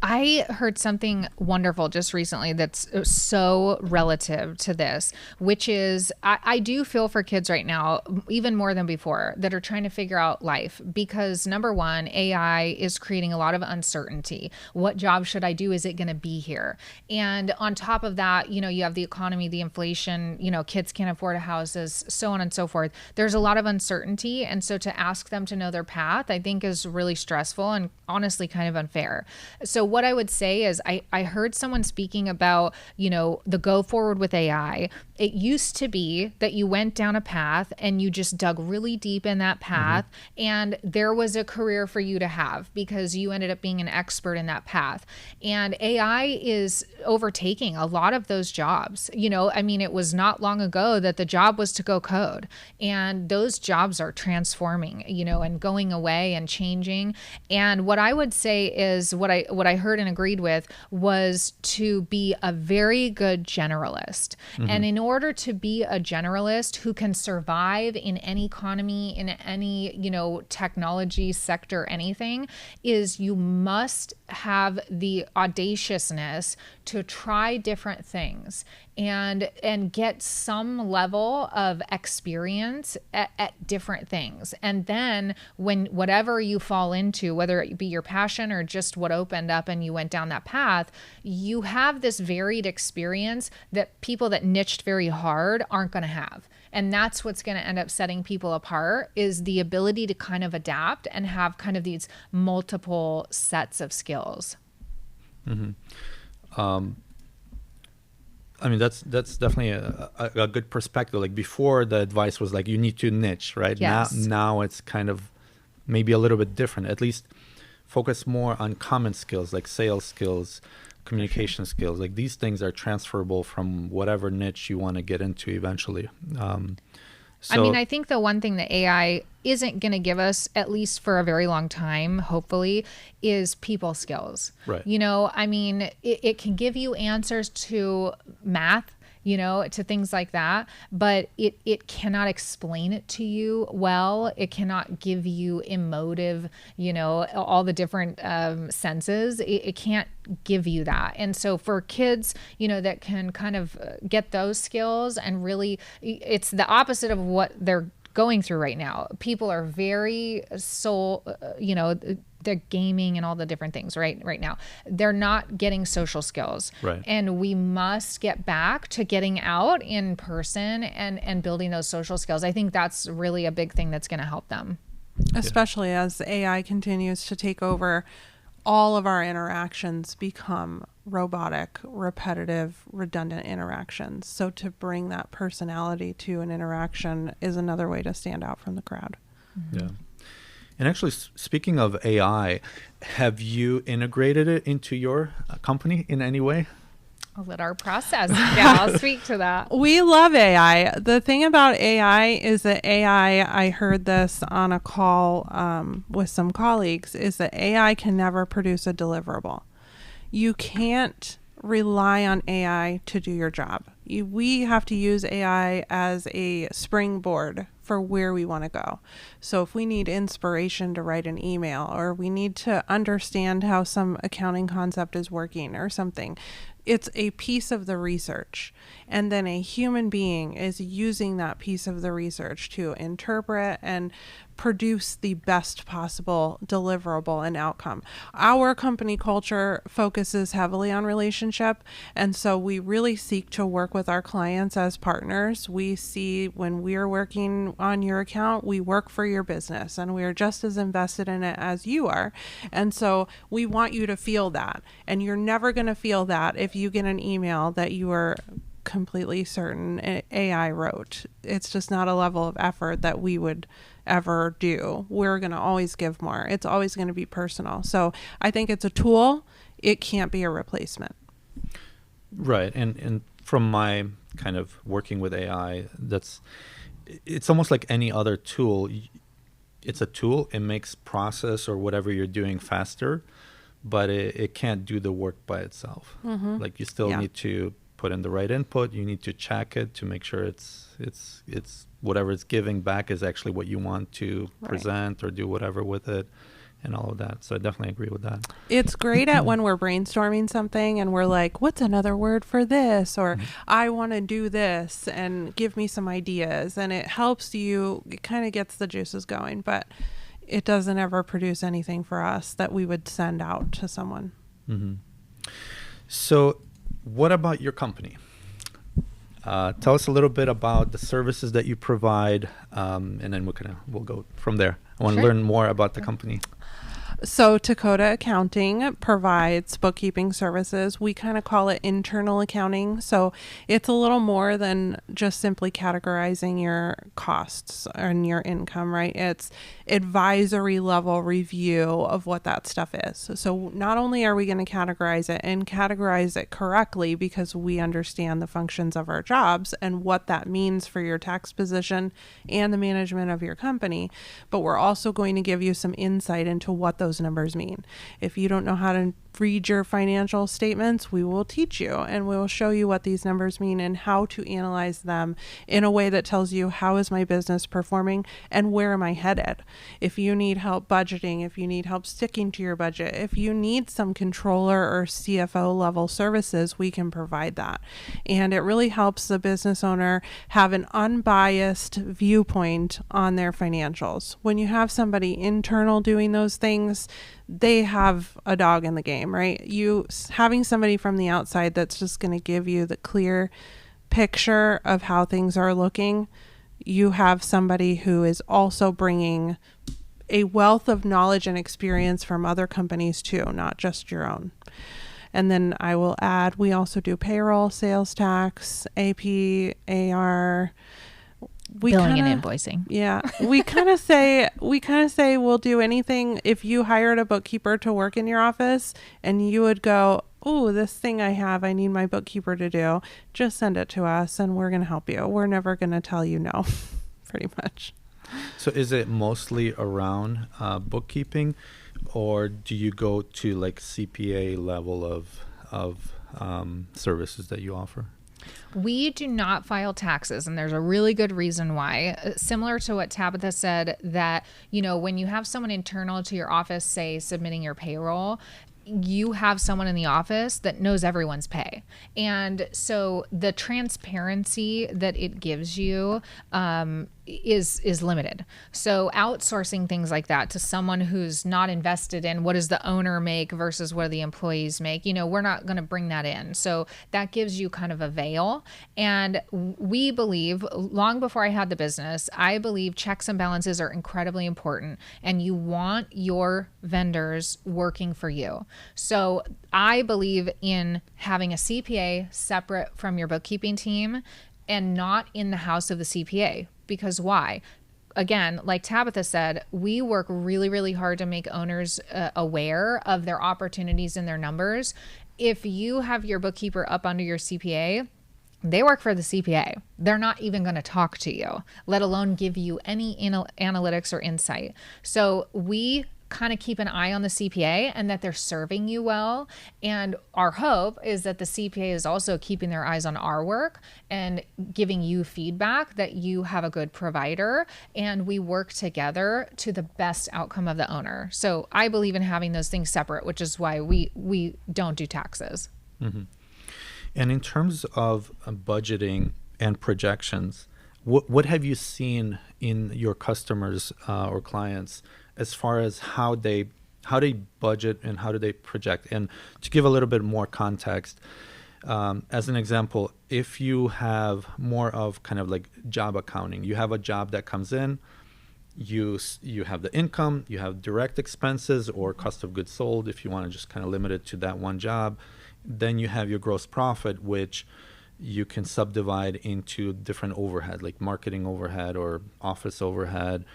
I heard something wonderful just recently that's so relative to this, which is I do feel for kids right now, even more than before, that are trying to figure out life, because number one, AI is creating a lot of uncertainty. What job should I do? Is it going to be here? And on top of that, you have the economy, the inflation, kids can't afford houses, so on and so forth. There's a lot of uncertainty. And so to ask them to know their path, I think is really stressful and honestly kind of unfair. So So what I would say is I heard someone speaking about, the go forward with AI. It used to be that you went down a path and you just dug really deep in that path, and there was a career for you to have because you ended up being an expert in that path. And AI is overtaking a lot of those jobs. It was not long ago that the job was to go code, and those jobs are transforming, and going away and changing. And what I would say is what I heard and agreed with was to be a very good generalist. And in order to be a generalist who can survive in any economy, in any, technology sector, anything, is you must have the audaciousness to try different things and get some level of experience at different things. And then when whatever you fall into, whether it be your passion or just what opened up and you went down that path, you have this varied experience that people that niched very hard aren't going to have. And that's what's going to end up setting people apart, is the ability to kind of adapt and have kind of these multiple sets of skills. That's definitely a good perspective. Like before, the advice was like, you need to niche, right? Yes. Now it's kind of maybe a little bit different. At least focus more on common skills like sales skills, communication skills. Like these things are transferable from whatever niche you want to get into eventually. I think the one thing that AI isn't going to give us, at least for a very long time, hopefully, is people skills. Right. It can give you answers to math, to things like that, but it cannot explain it to you well. It cannot give you emotive, all the different senses. It can't give you that. And so for kids, that can kind of get those skills, and really it's the opposite of what they're going through right now. People are very they're gaming and all the different things right now. They're not getting social skills. Right. And we must get back to getting out in person and building those social skills. I think that's really a big thing that's going to help them. Especially as AI continues to take over, all of our interactions become robotic, repetitive, redundant interactions. So to bring that personality to an interaction is another way to stand out from the crowd. Yeah. And actually, speaking of AI, have you integrated it into your company in any way? I'll let our process. Yeah, I'll speak to that. We love AI. The thing about AI is that I heard this on a call with some colleagues, is that AI can never produce a deliverable. You can't rely on AI to do your job. We have to use AI as a springboard for where we want to go. So if we need inspiration to write an email, or we need to understand how some accounting concept is working or something, it's a piece of the research. And then a human being is using that piece of the research to interpret and produce the best possible deliverable and outcome. Our company culture focuses heavily on relationship. And so we really seek to work with our clients as partners. We see when we're working on your account, we work for your business and we are just as invested in it as you are. And so we want you to feel that. And you're never going to feel that if you get an email that you are completely certain AI wrote. It's just not a level of effort that we would ever do. We're going to always give more. It's always going to be personal. So I think it's a tool. It can't be a replacement. Right. And from my kind of working with AI, it's almost like any other tool. It's a tool. It makes process or whatever you're doing faster, but it can't do the work by itself. Mm-hmm. Like you still need to put in the right input. You need to check it to make sure it's whatever it's giving back is actually what you want to present or do whatever with it and all of that. So I definitely agree with that. It's great at when we're brainstorming something and we're like, what's another word for this? Or I want to do this and give me some ideas. And it helps you, it kind of gets the juices going, but it doesn't ever produce anything for us that we would send out to someone. Mm-hmm. So what about your company? Tell us a little bit about the services that you provide, and then we'll go from there. I want to learn more about the company. So Dakota Accounting provides bookkeeping services. We kind of call it internal accounting. So it's a little more than just simply categorizing your costs and your income, right? It's advisory level review of what that stuff is. So not only are we going to categorize it and categorize it correctly because we understand the functions of our jobs and what that means for your tax position and the management of your company, but we're also going to give you some insight into what those numbers mean. If you don't know how to read your financial statements, we will teach you and we will show you what these numbers mean and how to analyze them in a way that tells you how is my business performing and where am I headed. If you need help budgeting, if you need help sticking to your budget, if you need some controller or CFO level services, we can provide that. And it really helps the business owner have an unbiased viewpoint on their financials. When you have somebody internal doing those things, they have a dog in the game, right? You having somebody from the outside that's just going to give you the clear picture of how things are looking. You have somebody who is also bringing a wealth of knowledge and experience from other companies too, not just your own. And then I will add, we also do payroll, sales tax, AP, AR, billing and invoicing. Yeah. We kind of say we'll do anything. If you hired a bookkeeper to work in your office and you would go, oh, this thing I need my bookkeeper to do, just send it to us and we're going to help you. We're never going to tell you no, pretty much. So is it mostly around bookkeeping, or do you go to like CPA level of services that you offer? We do not file taxes, and there's a really good reason why. Similar to what Tabitha said, that, when you have someone internal to your office, say, submitting your payroll, you have someone in the office that knows everyone's pay. And so the transparency that it gives you is limited. So outsourcing things like that to someone who's not invested in what does the owner make versus what do the employees make, we're not going to bring that in. So that gives you kind of a veil. And we believe, long before I had the business, I believe checks and balances are incredibly important, and you want your vendors working for you. So I believe in having a CPA separate from your bookkeeping team and not in the house of the CPA. Because why? Again, like Tabitha said, we work really, really hard to make owners aware of their opportunities and their numbers. If you have your bookkeeper up under your CPA, they work for the CPA. They're not even going to talk to you, let alone give you any analytics or insight. So we kind of keep an eye on the CPA and that they're serving you well. And our hope is that the CPA is also keeping their eyes on our work and giving you feedback that you have a good provider, and we work together to the best outcome of the owner. So I believe in having those things separate, which is why we don't do taxes. Mm-hmm. And in terms of budgeting and projections, what have you seen in your customers or clients as far as how they budget and how do they project? And to give a little bit more context, as an example, if you have more of kind of like job accounting, you have a job that comes in, you have the income, you have direct expenses or cost of goods sold, if you want to just kind of limit it to that one job. Then you have your gross profit, which you can subdivide into different overhead, like marketing overhead or office overhead,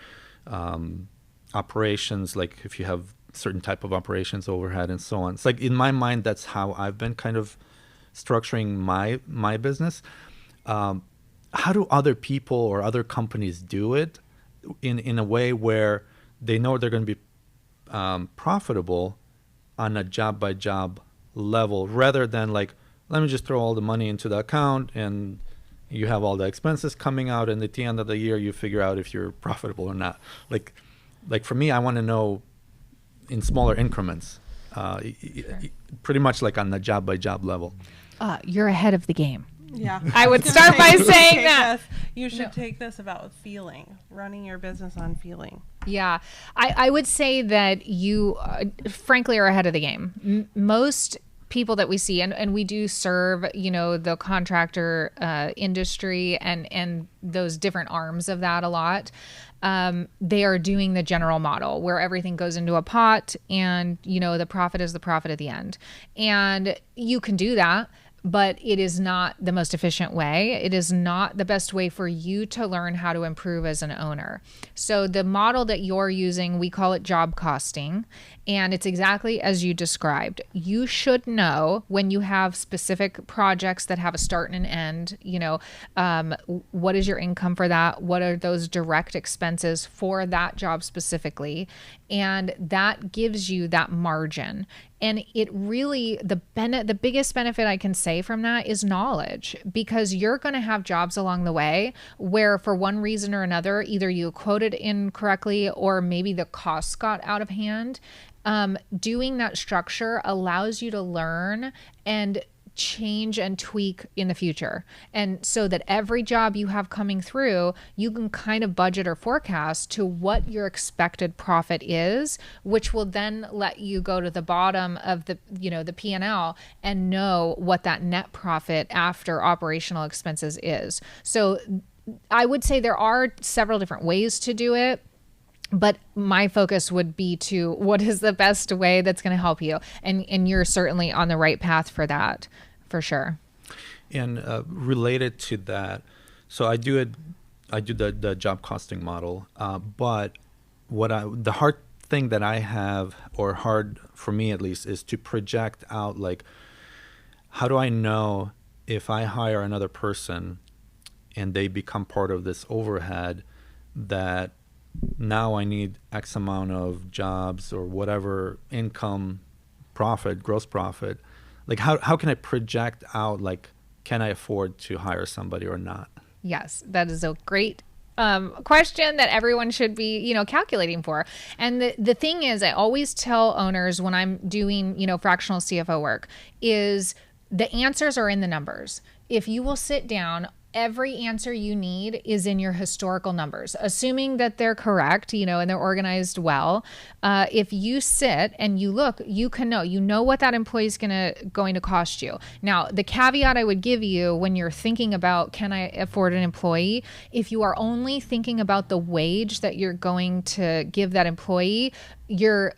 operations, like if you have certain type of operations overhead and so on. It's like, in my mind, that's how I've been kind of structuring my business. How do other people or other companies do it in a way where they know they're going to be profitable on a job by job level, rather than like, let me just throw all the money into the account and you have all the expenses coming out, and at the end of the year you figure out if you're profitable or not. Like for me, I want to know in smaller increments, pretty much like on the job by job level. You're ahead of the game. Yeah. I would start by saying that. You should take this about feeling, running your business on feeling. Yeah. I would say that you, frankly, are ahead of the game. Most people that we see, and we do serve, the contractor industry and those different arms of that a lot. They are doing the general model where everything goes into a pot and, the profit is the profit at the end. And you can do that, but it is not the most efficient way. It is not the best way for you to learn how to improve as an owner. So the model that you're using, we call it job costing, and it's exactly as you described. You should know when you have specific projects that have a start and an end, what is your income for that? What are those direct expenses for that job specifically? And that gives you that margin. And it really, the biggest benefit I can say from that is knowledge, because you're going to have jobs along the way where for one reason or another, either you quoted incorrectly or maybe the costs got out of hand. Doing that structure allows you to learn and change and tweak in the future. And so that every job you have coming through, you can kind of budget or forecast to what your expected profit is, which will then let you go to the bottom of the P&L and know what that net profit after operational expenses is. So I would say there are several different ways to do it. But my focus would be to what is the best way that's going to help you. And you're certainly on the right path for that, for sure. And related to that, so I do the job costing model, but the hard thing that I have, or hard for me at least, is to project out, like, how do I know if I hire another person and they become part of this overhead that now I need X amount of jobs or whatever income, profit, gross profit. Like, how can I project out, like, can I afford to hire somebody or not? Yes, that is a great question that everyone should be, calculating for. And the thing is, I always tell owners when I'm doing, fractional CFO work, is the answers are in the numbers. If you will sit down, every answer you need is in your historical numbers, assuming that they're correct, and they're organized well. If you sit and you look, you know what that employee is going to cost you. Now, the caveat I would give you when you're thinking about, can I afford an employee? If you are only thinking about the wage that you're going to give that employee, your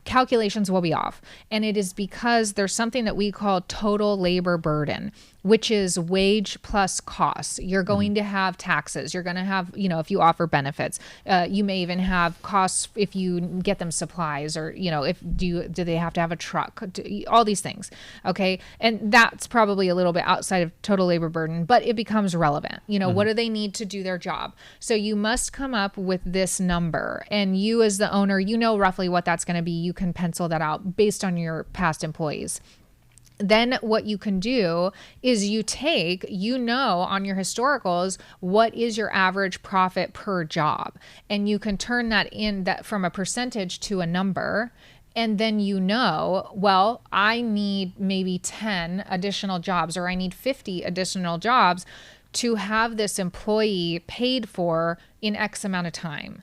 calculations will be off. And it is because there's something that we call total labor burden, which is wage plus costs. You're going to have taxes. You're going to have, if you offer benefits, you may even have costs if you get them supplies, or, do they have to have a truck, all these things. Okay. And that's probably a little bit outside of total labor burden, but it becomes relevant. What do they need to do their job? So you must come up with this number, and you as the owner, roughly what that's going to be. You can pencil that out based on your past employees. Then what you can do is you take, on your historicals, what is your average profit per job? And you can turn that from a percentage to a number. And then well, I need maybe 10 additional jobs, or I need 50 additional jobs to have this employee paid for in X amount of time.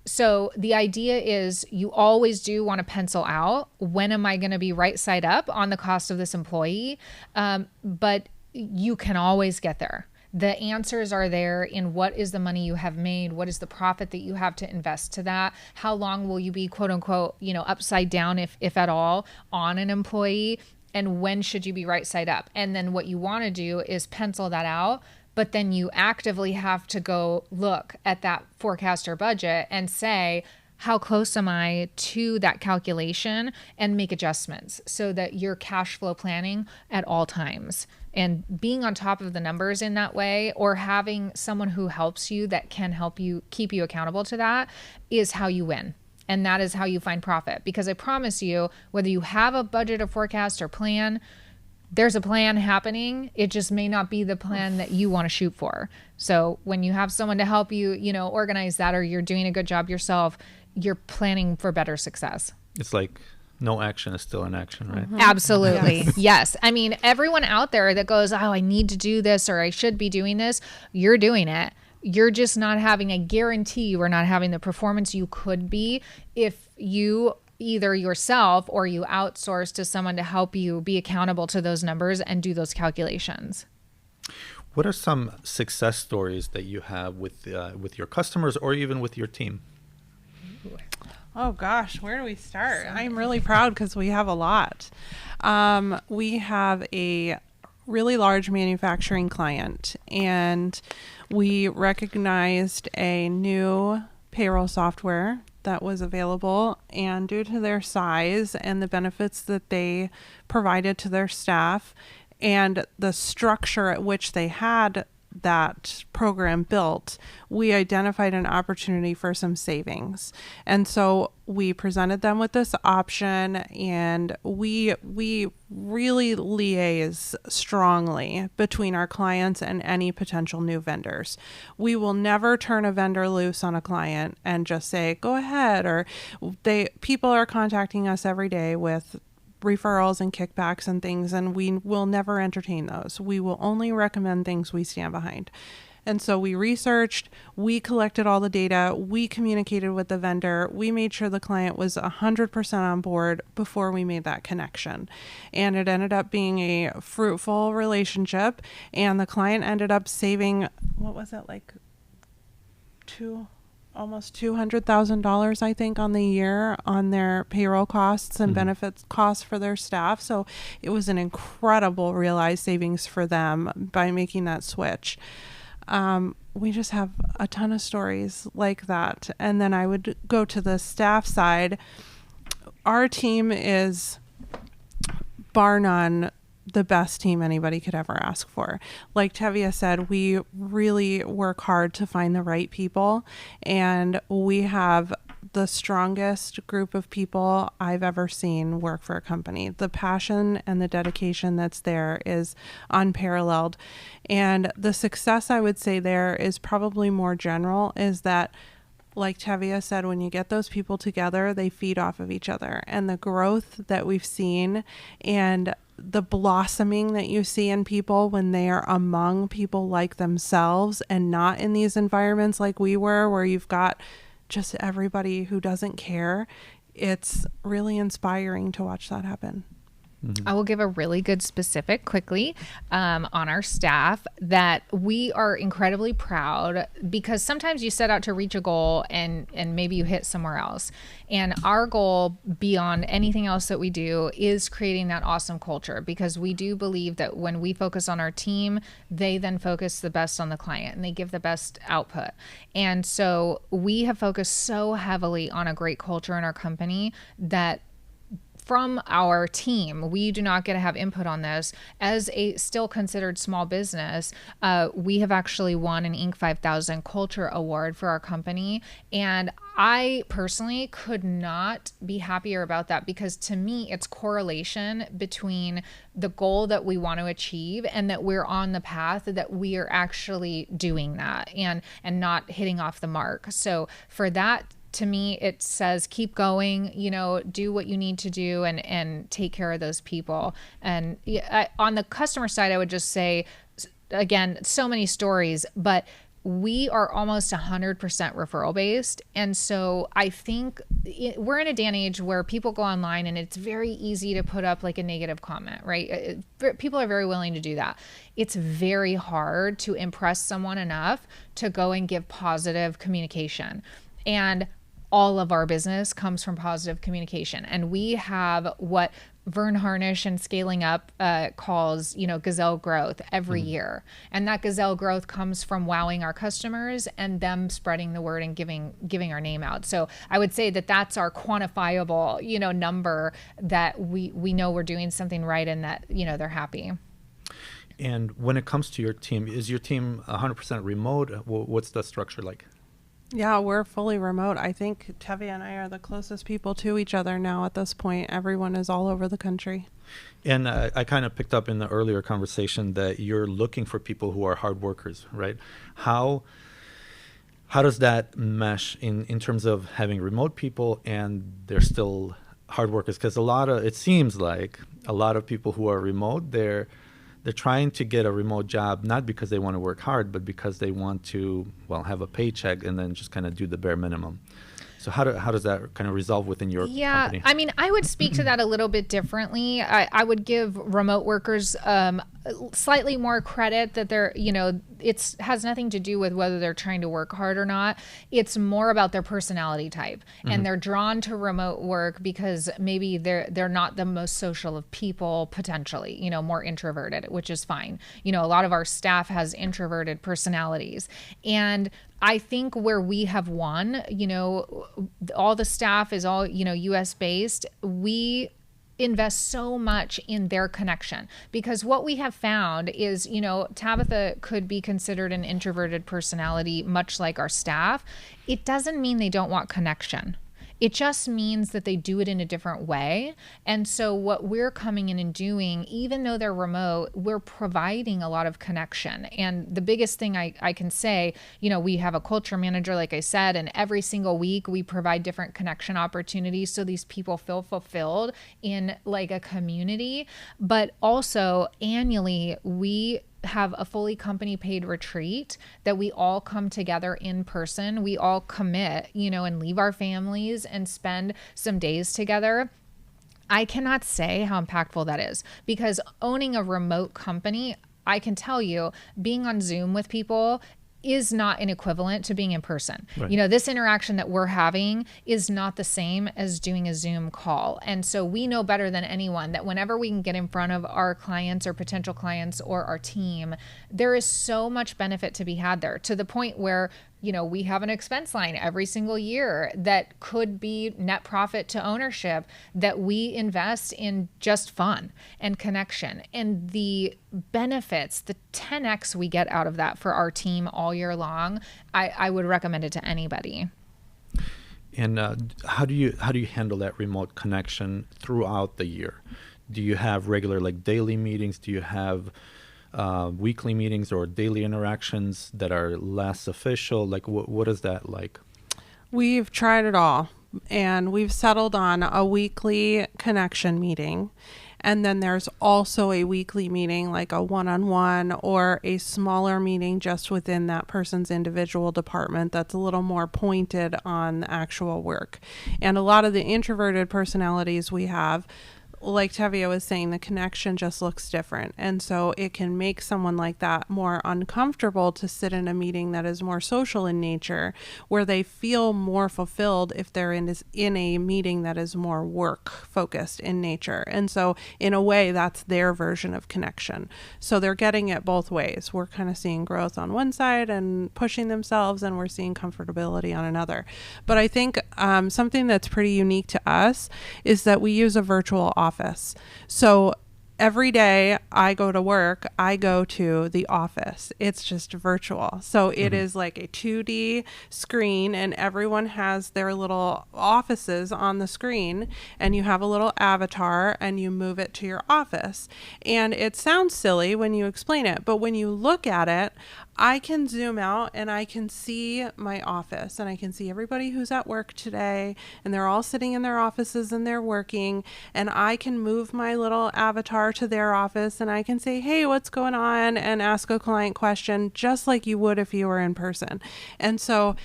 So the idea is you always do want to pencil out, when am I going to be right side up on the cost of this employee? But you can always get there. The answers are there in what is the money you have made, what is the profit that you have to invest to that, how long will you be, quote unquote, upside down, if at all, on an employee, and when should you be right side up? And then what you want to do is pencil that out. But then you actively have to go look at that forecast or budget and say, how close am I to that calculation, and make adjustments so that you're cash flow planning at all times. And being on top of the numbers in that way, or having someone who helps you that can help you keep you accountable to that, is how you win. And that is how you find profit. Because I promise you, whether you have a budget or forecast or plan, there's a plan happening. It just may not be the plan that you want to shoot for. So when you have someone to help you, organize that, or you're doing a good job yourself, you're planning for better success. It's like no action is still an action, right? Mm-hmm. Absolutely. Yes. I mean, everyone out there that goes, oh, I need to do this, or I should be doing this, you're doing it. You're just not having a guarantee. You are not having the performance you could be if you either yourself or you outsource to someone to help you be accountable to those numbers and do those calculations. What are some success stories that you have with your customers or even with your team? Oh gosh, where do we start? I'm really proud because we have a lot. We have a really large manufacturing client, and we recognized a new payroll software that was available, and due to their size and the benefits that they provided to their staff and the structure at which they had that program built, we identified an opportunity for some savings. And so we presented them with this option, and we really liaise strongly between our clients and any potential new vendors. We will never turn a vendor loose on a client and just say, go ahead, or people are contacting us every day with referrals and kickbacks and things, and we will never entertain those. We will only recommend things we stand behind. And so we researched, we collected all the data, we communicated with the vendor, we made sure the client was 100% on board before we made that connection. And it ended up being a fruitful relationship, and the client ended up saving, what was it, like almost $200,000, I think, on the year on their payroll costs and benefits costs for their staff. So it was an incredible realized savings for them by making that switch. We just have a ton of stories like that. And then I would go to the staff side. Our team is, bar none, the best team anybody could ever ask for. Like Tevia said, we really work hard to find the right people, and we have the strongest group of people I've ever seen work for a company. The passion and the dedication that's there is unparalleled. And the success, I would say, there is probably more general, is that, like Tevia said, when you get those people together, they feed off of each other. And the growth that we've seen and the blossoming that you see in people when they are among people like themselves and not in these environments like we were, where you've got just everybody who doesn't care, it's really inspiring to watch that happen. I will give a really good specific quickly on our staff that we are incredibly proud, because sometimes you set out to reach a goal and maybe you hit somewhere else. And our goal beyond anything else that we do is creating that awesome culture, because we do believe that when we focus on our team, they then focus the best on the client and they give the best output. And so we have focused so heavily on a great culture in our company that from our team, we do not get to have input on this. As a still considered small business, we have actually won an Inc. 5000 Culture Award for our company. And I personally could not be happier about that, because to me, it's correlation between the goal that we want to achieve and that we're on the path, that we are actually doing that and not hitting off the mark. So for that, to me, it says keep going, do what you need to do and take care of those people. And on the customer side, I would just say, again, so many stories, but we are almost 100% referral based. And so I think we're in a day and age where people go online and it's very easy to put up like a negative comment, right? People are very willing to do that. It's very hard to impress someone enough to go and give positive communication. And all of our business comes from positive communication. And we have what Vern Harnish and Scaling Up calls, gazelle growth every year. And that gazelle growth comes from wowing our customers and them spreading the word and giving our name out. So I would say that that's our quantifiable, number that we know we're doing something right and that, they're happy. And when it comes to your team, is your team 100% remote? What's the structure like? Yeah, we're fully remote. I think Tevia and I are the closest people to each other now at this point. Everyone is all over the country. And I kind of picked up in the earlier conversation that you're looking for people who are hard workers, right? How does that mesh in terms of having remote people and they're still hard workers? Because it seems like a lot of people who are remote, they're trying to get a remote job, not because they want to work hard, but because they want to, have a paycheck and then just kind of do the bare minimum. So how does that kind of resolve within your company? I mean, I would speak to that a little bit differently. I would give remote workers slightly more credit that they're, it has nothing to do with whether they're trying to work hard or not. It's more about their personality type, and they're drawn to remote work because maybe they're not the most social of people, potentially, more introverted, which is fine. A lot of our staff has introverted personalities, and I think where we have won, all the staff is all, US based. We invest so much in their connection, because what we have found is, Tabitha could be considered an introverted personality, much like our staff. It doesn't mean they don't want connection. It just means that they do it in a different way. And so what we're coming in and doing, even though they're remote, we're providing a lot of connection. And the biggest thing I can say, we have a culture manager, like I said, and every single week we provide different connection opportunities so these people feel fulfilled in like a community. But also annually, we have a fully company paid retreat that we all come together in person. We all commit, and leave our families and spend some days together. I cannot say how impactful that is, because owning a remote company, I can tell you, being on Zoom with people is not an equivalent to being in person. Right. This interaction that we're having is not the same as doing a Zoom call. And so we know better than anyone that whenever we can get in front of our clients or potential clients or our team, there is so much benefit to be had there, to the point where we have an expense line every single year that could be net profit to ownership that we invest in just fun and connection. And the benefits, the 10x we get out of that for our team all year long, I would recommend it to anybody. And how do you handle that remote connection throughout the year? Do you have regular daily meetings? Do you have weekly meetings or daily interactions that are less official? What is that like? We've tried it all, and we've settled on a weekly connection meeting. And then there's also a weekly meeting, like a one-on-one or a smaller meeting just within that person's individual department that's a little more pointed on the actual work. And a lot of the introverted personalities we have, like Tevia was saying, the connection just looks different. And so it can make someone like that more uncomfortable to sit in a meeting that is more social in nature, where they feel more fulfilled if they're in a meeting that is more work focused in nature. And so in a way, that's their version of connection. So they're getting it both ways. We're kind of seeing growth on one side and pushing themselves, and we're seeing comfortability on another. But I think something that's pretty unique to us is that we use a virtual office. So every day I go to work, I go to the office. It's just virtual. So it is like a 2D screen, and everyone has their little offices on the screen, and you have a little avatar and you move it to your office. And it sounds silly when you explain it, but when you look at it, I can zoom out and I can see my office, and I can see everybody who's at work today, and they're all sitting in their offices and they're working, and I can move my little avatar to their office, and I can say, hey, what's going on, and ask a client question just like you would if you were in person. And so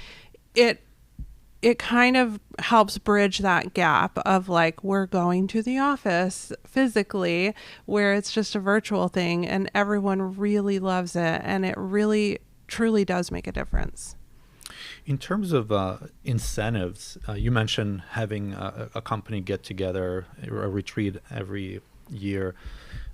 it kind of helps bridge that gap of we're going to the office physically, where it's just a virtual thing, and everyone really loves it, and it really truly does make a difference. In terms of incentives, you mentioned having a company get together, a retreat every year.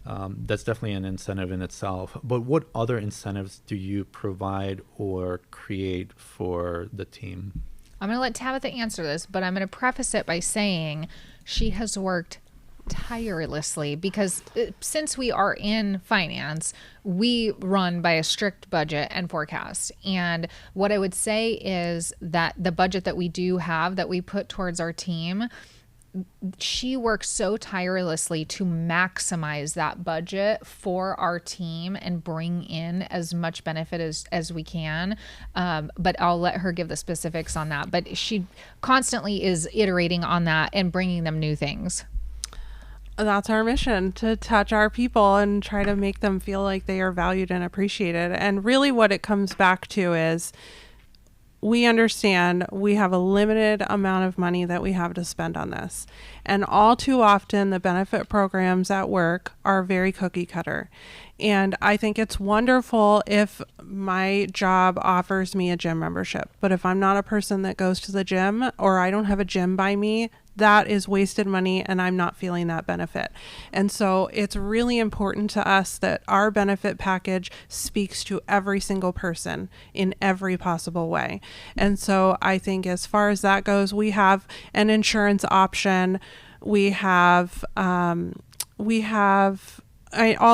That's definitely an incentive in itself. But what other incentives do you provide or create for the team? I'm going to let Tabitha answer this, but I'm going to preface it by saying she has worked tirelessly, because since we are in finance, we run by a strict budget and forecast. And what I would say is that the budget that we do have, that we put towards our team, she works so tirelessly to maximize that budget for our team and bring in as much benefit as we can. But I'll let her give the specifics on that. But she constantly is iterating on that and bringing them new things. That's our mission, to touch our people and try to make them feel like they are valued and appreciated. And really what it comes back to is we understand we have a limited amount of money that we have to spend on this. And all too often, the benefit programs at work are very cookie cutter. And I think it's wonderful if my job offers me a gym membership. But if I'm not a person that goes to the gym, or I don't have a gym by me, that is wasted money and I'm not feeling that benefit. And so it's really important to us that our benefit package speaks to every single person in every possible way. And so I think as far as that goes, we have an insurance option. We have all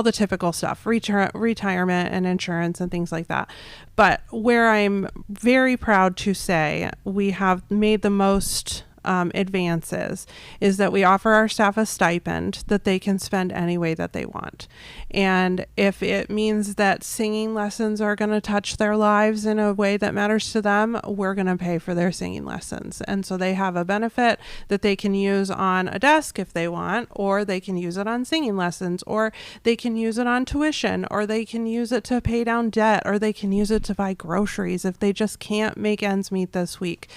the typical stuff, retirement and insurance and things like that. But where I'm very proud to say we have made the most advances is that we offer our staff a stipend that they can spend any way that they want. And if it means that singing lessons are going to touch their lives in a way that matters to them, we're going to pay for their singing lessons. And so they have a benefit that they can use on a desk if they want, or they can use it on singing lessons, or they can use it on tuition, or they can use it to pay down debt, or they can use it to buy groceries if they just can't make ends meet this week.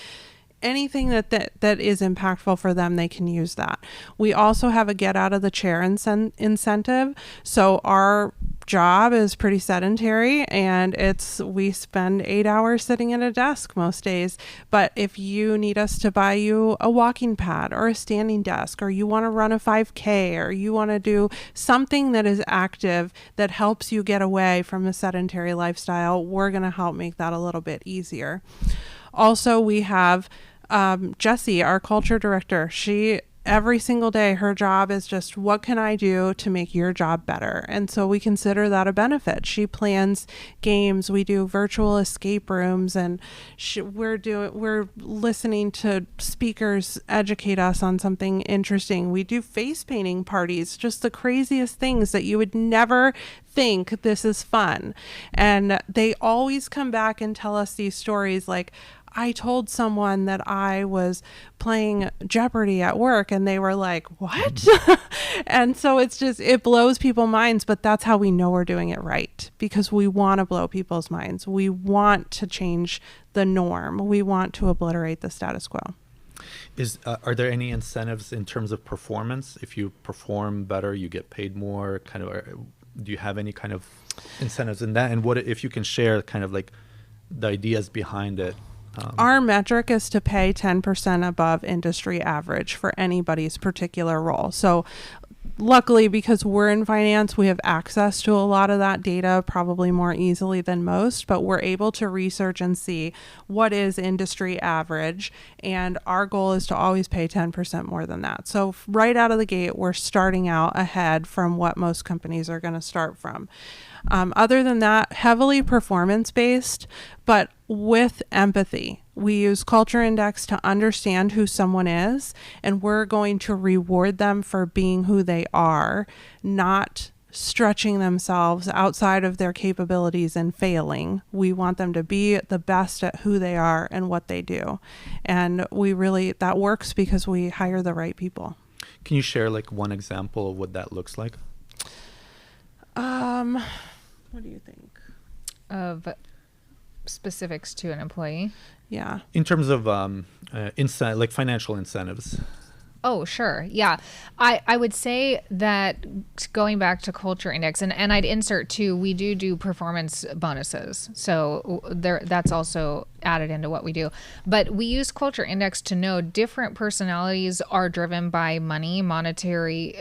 Anything that is impactful for them, they can use that. We also have a get out of the chair incentive. So our job is pretty sedentary, and we spend 8 hours sitting at a desk most days. But if you need us to buy you a walking pad or a standing desk, or you want to run a 5K, or you want to do something that is active that helps you get away from a sedentary lifestyle, we're going to help make that a little bit easier. Also, we have Jessie, our culture director. She, every single day, her job is just, what can I do to make your job better? And so we consider that a benefit. She plans games. We do virtual escape rooms, and we're listening to speakers educate us on something interesting. We do face painting parties, just the craziest things that you would never think this is fun. And they always come back and tell us these stories like, I told someone that I was playing Jeopardy at work, and they were like, what? And so it blows people's minds, but that's how we know we're doing it right, because we want to blow people's minds. We want to change the norm. We want to obliterate the status quo. Are there any incentives in terms of performance? If you perform better, you get paid more, do you have any kind of incentives in that? And what if you can share kind of like the ideas behind it? Our metric is to pay 10% above industry average for anybody's particular role. So luckily, because we're in finance, we have access to a lot of that data probably more easily than most, but we're able to research and see what is industry average. And our goal is to always pay 10% more than that. So right out of the gate, we're starting out ahead from what most companies are going to start from. Other than that, heavily performance-based, but with empathy. We use Culture Index to understand who someone is, and we're going to reward them for being who they are, not stretching themselves outside of their capabilities and failing. We want them to be the best at who they are and what they do. And that works because we hire the right people. Can you share like one example of what that looks like? What do you think? Of specifics to an employee? Yeah. In terms of like financial incentives. Oh, sure. Yeah. I would say that going back to Culture Index, and I'd insert too, we do performance bonuses. So that's also added into what we do. But we use Culture Index to know different personalities are driven by money, monetary,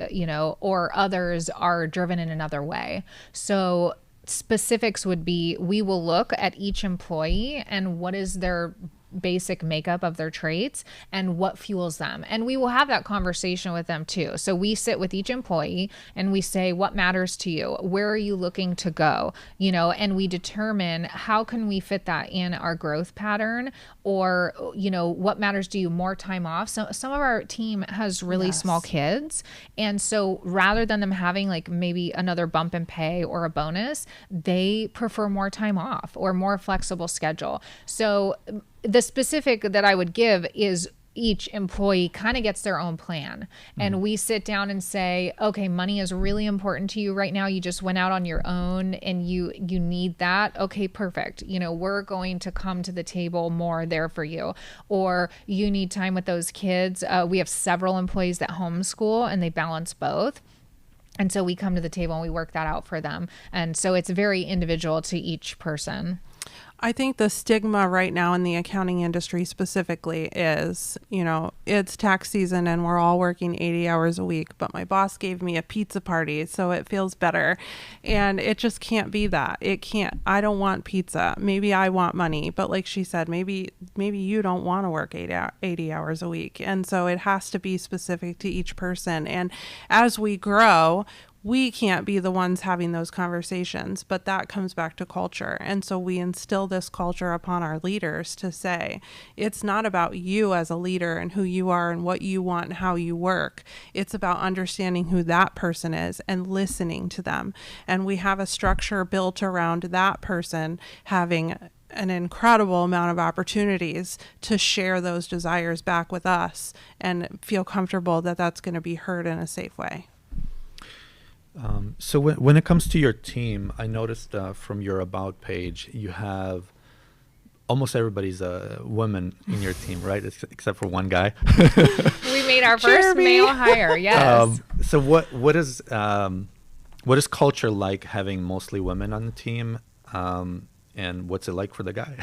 or others are driven in another way. So specifics would be, we will look at each employee and what is their basic makeup of their traits and what fuels them. And we will have that conversation with them too. So we sit with each employee and we say, what matters to you? Where are you looking to go? And we determine how can we fit that in our growth pattern, or, what matters to you? More time off. So some of our team has really small kids. And so rather than them having like maybe another bump in pay or a bonus, they prefer more time off or more flexible schedule. So the specific that I would give is each employee kind of gets their own plan. And we sit down and say, okay, money is really important to you right now. You just went out on your own and you need that. Okay, perfect. You know, we're going to come to the table more there for you. Or you need time with those kids. We have several employees that homeschool and they balance both. And so we come to the table and we work that out for them. And so it's very individual to each person. I think the stigma right now in the accounting industry specifically is, you know, it's tax season and we're all working 80 hours a week, but my boss gave me a pizza party, so it feels better. And it just can't be that. It can't. I don't want pizza. Maybe I want money, but like she said, maybe you don't want to work 80 hours a week. And so it has to be specific to each person. And as we grow, we can't be the ones having those conversations, but that comes back to culture. And so we instill this culture upon our leaders to say, it's not about you as a leader and who you are and what you want and how you work. It's about understanding who that person is and listening to them. And we have a structure built around that person having an incredible amount of opportunities to share those desires back with us and feel comfortable that that's going to be heard in a safe way. So when it comes to your team, I noticed from your About page, you have almost everybody's a woman in your team, right? Except for one guy. We made our first male hire, yes. So what is culture like having mostly women on the team? And what's it like for the guy?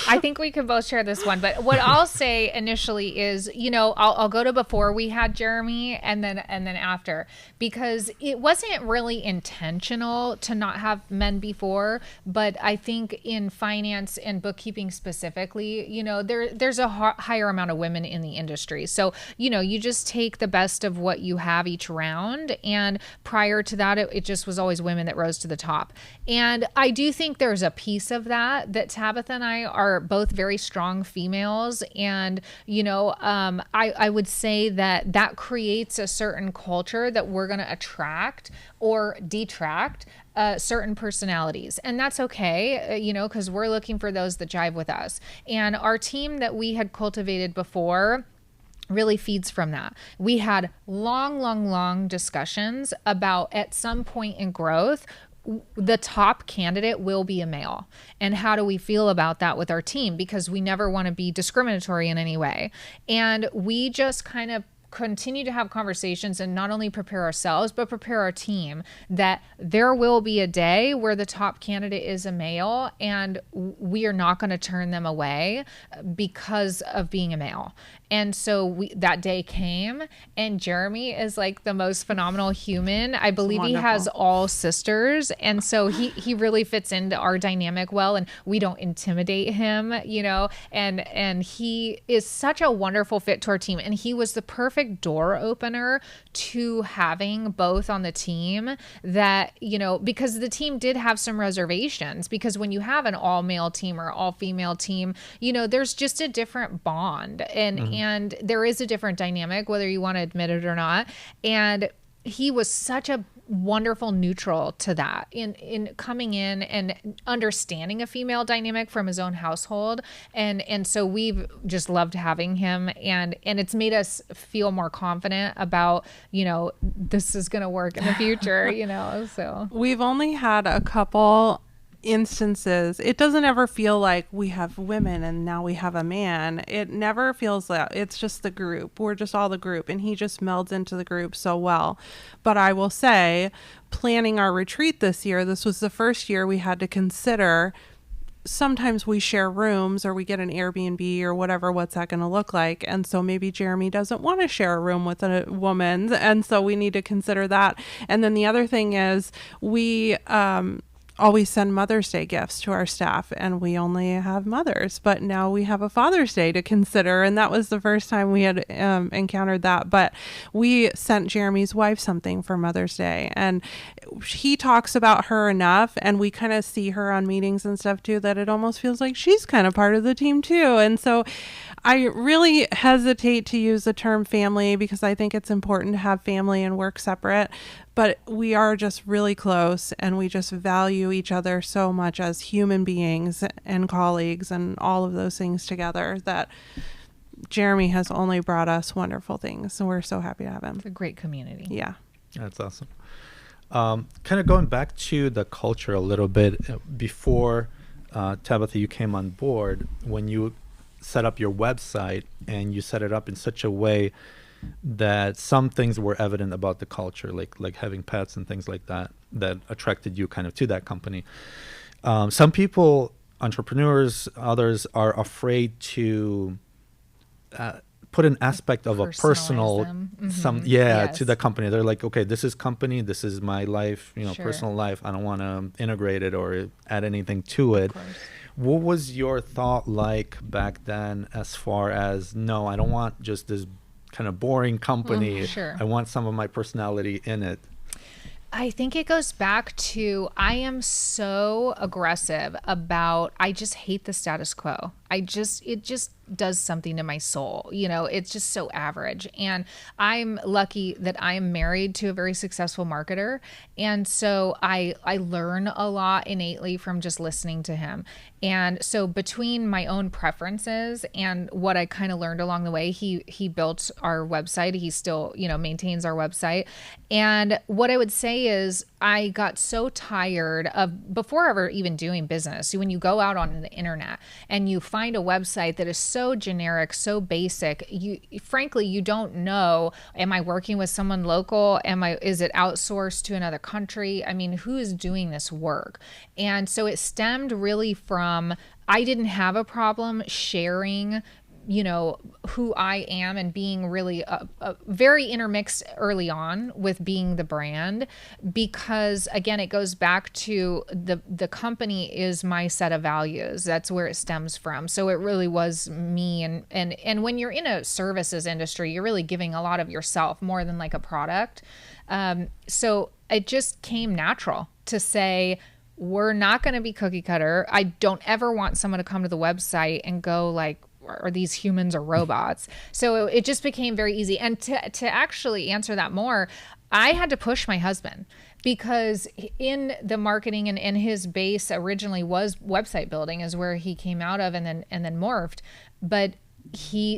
I think we could both share this one, but what I'll say initially is, you know, I'll go to before we had Jeremy and then after, because it wasn't really intentional to not have men before, but I think in finance and bookkeeping specifically, you know, there's a higher amount of women in the industry. So, you know, you just take the best of what you have each round. And prior to that, it just was always women that rose to the top. And I do think there's a piece of that Tabitha and I are both very strong females. And, you know, I would say that creates a certain culture that we're going to attract or detract certain personalities. And that's okay, you know, because we're looking for those that jive with us. And our team that we had cultivated before really feeds from that. We had long discussions about at some point in growth, the top candidate will be a male. And how do we feel about that with our team? Because we never want to be discriminatory in any way. And we just kind of continue to have conversations and not only prepare ourselves, but prepare our team that there will be a day where the top candidate is a male and we are not going to turn them away because of being a male. And so that day came, and Jeremy is like the most phenomenal human. I believe he has all sisters. And so he really fits into our dynamic well, and we don't intimidate him, you know, and he is such a wonderful fit to our team. And he was the perfect door opener to having both on the team that, you know, because the team did have some reservations, because when you have an all male team or all female team, you know, there's just a different bond and there is a different dynamic, whether you want to admit it or not. And he was such a wonderful neutral to that in coming in and understanding a female dynamic from his own household. And so we've just loved having him, and it's made us feel more confident about, you know, this is going to work in the future, you know. So we've only had a couple instances. It doesn't ever feel like we have women and now we have a man. It never feels that. It's just the group. We're just all the group, and he just melds into the group so well. But I will say, planning our retreat this year, this was the first year we had to consider, sometimes we share rooms or we get an Airbnb or whatever, what's that going to look like? And so maybe Jeremy doesn't want to share a room with a woman, and so we need to consider that. And then the other thing is we always send Mother's Day gifts to our staff, and we only have mothers, but now we have a Father's Day to consider, and that was the first time we had encountered that. But we sent Jeremy's wife something for Mother's Day, and he talks about her enough, and we kind of see her on meetings and stuff too, that it almost feels like she's kind of part of the team too. And so I really hesitate to use the term family, because I think it's important to have family and work separate, but we are just really close, and we just value each other so much as human beings and colleagues and all of those things together, that Jeremy has only brought us wonderful things. So we're so happy to have him. It's a great community. Yeah. That's awesome. Kind of going back to the culture a little bit, before Tabitha, you came on board, when you set up your website and you set it up in such a way that some things were evident about the culture, like having pets and things like that, that attracted you kind of to that company. Some people, entrepreneurs, others are afraid to put an aspect of a personal Yes. to the company. They're like, okay, this is company, this is my life, Sure. personal life. I don't want to integrate it or add anything to it. Of course. What was your thought like back then, as far as, no, I don't want just this kind of boring company. Sure. I want some of my personality in it. I think it goes back to, I am so aggressive about, I just hate the status quo. It just does something to my soul. It's just so average. And I'm lucky that I am married to a very successful marketer. And so I learn a lot innately from just listening to him. And so between my own preferences and what I kind of learned along the way, he built our website. He still, maintains our website. And what I would say is, I got so tired of, before ever even doing business, when you go out on the internet and you find a website that is so generic, so basic, frankly, you don't know, am I working with someone local? Is it outsourced to another country? I mean, who is doing this work? And so it stemmed really from, I didn't have a problem sharing who I am and being really very intermixed early on with being the brand, because again, it goes back to the company is my set of values. That's where it stems from. So it really was me. And when you're in a services industry, you're really giving a lot of yourself more than like a product. So it just came natural to say, we're not going to be cookie cutter. I don't ever want someone to come to the website and go like, are these humans or robots? So it just became very easy. And to actually answer that more, I had to push my husband, because in the marketing and his base originally was website building, is where he came out of and then morphed. But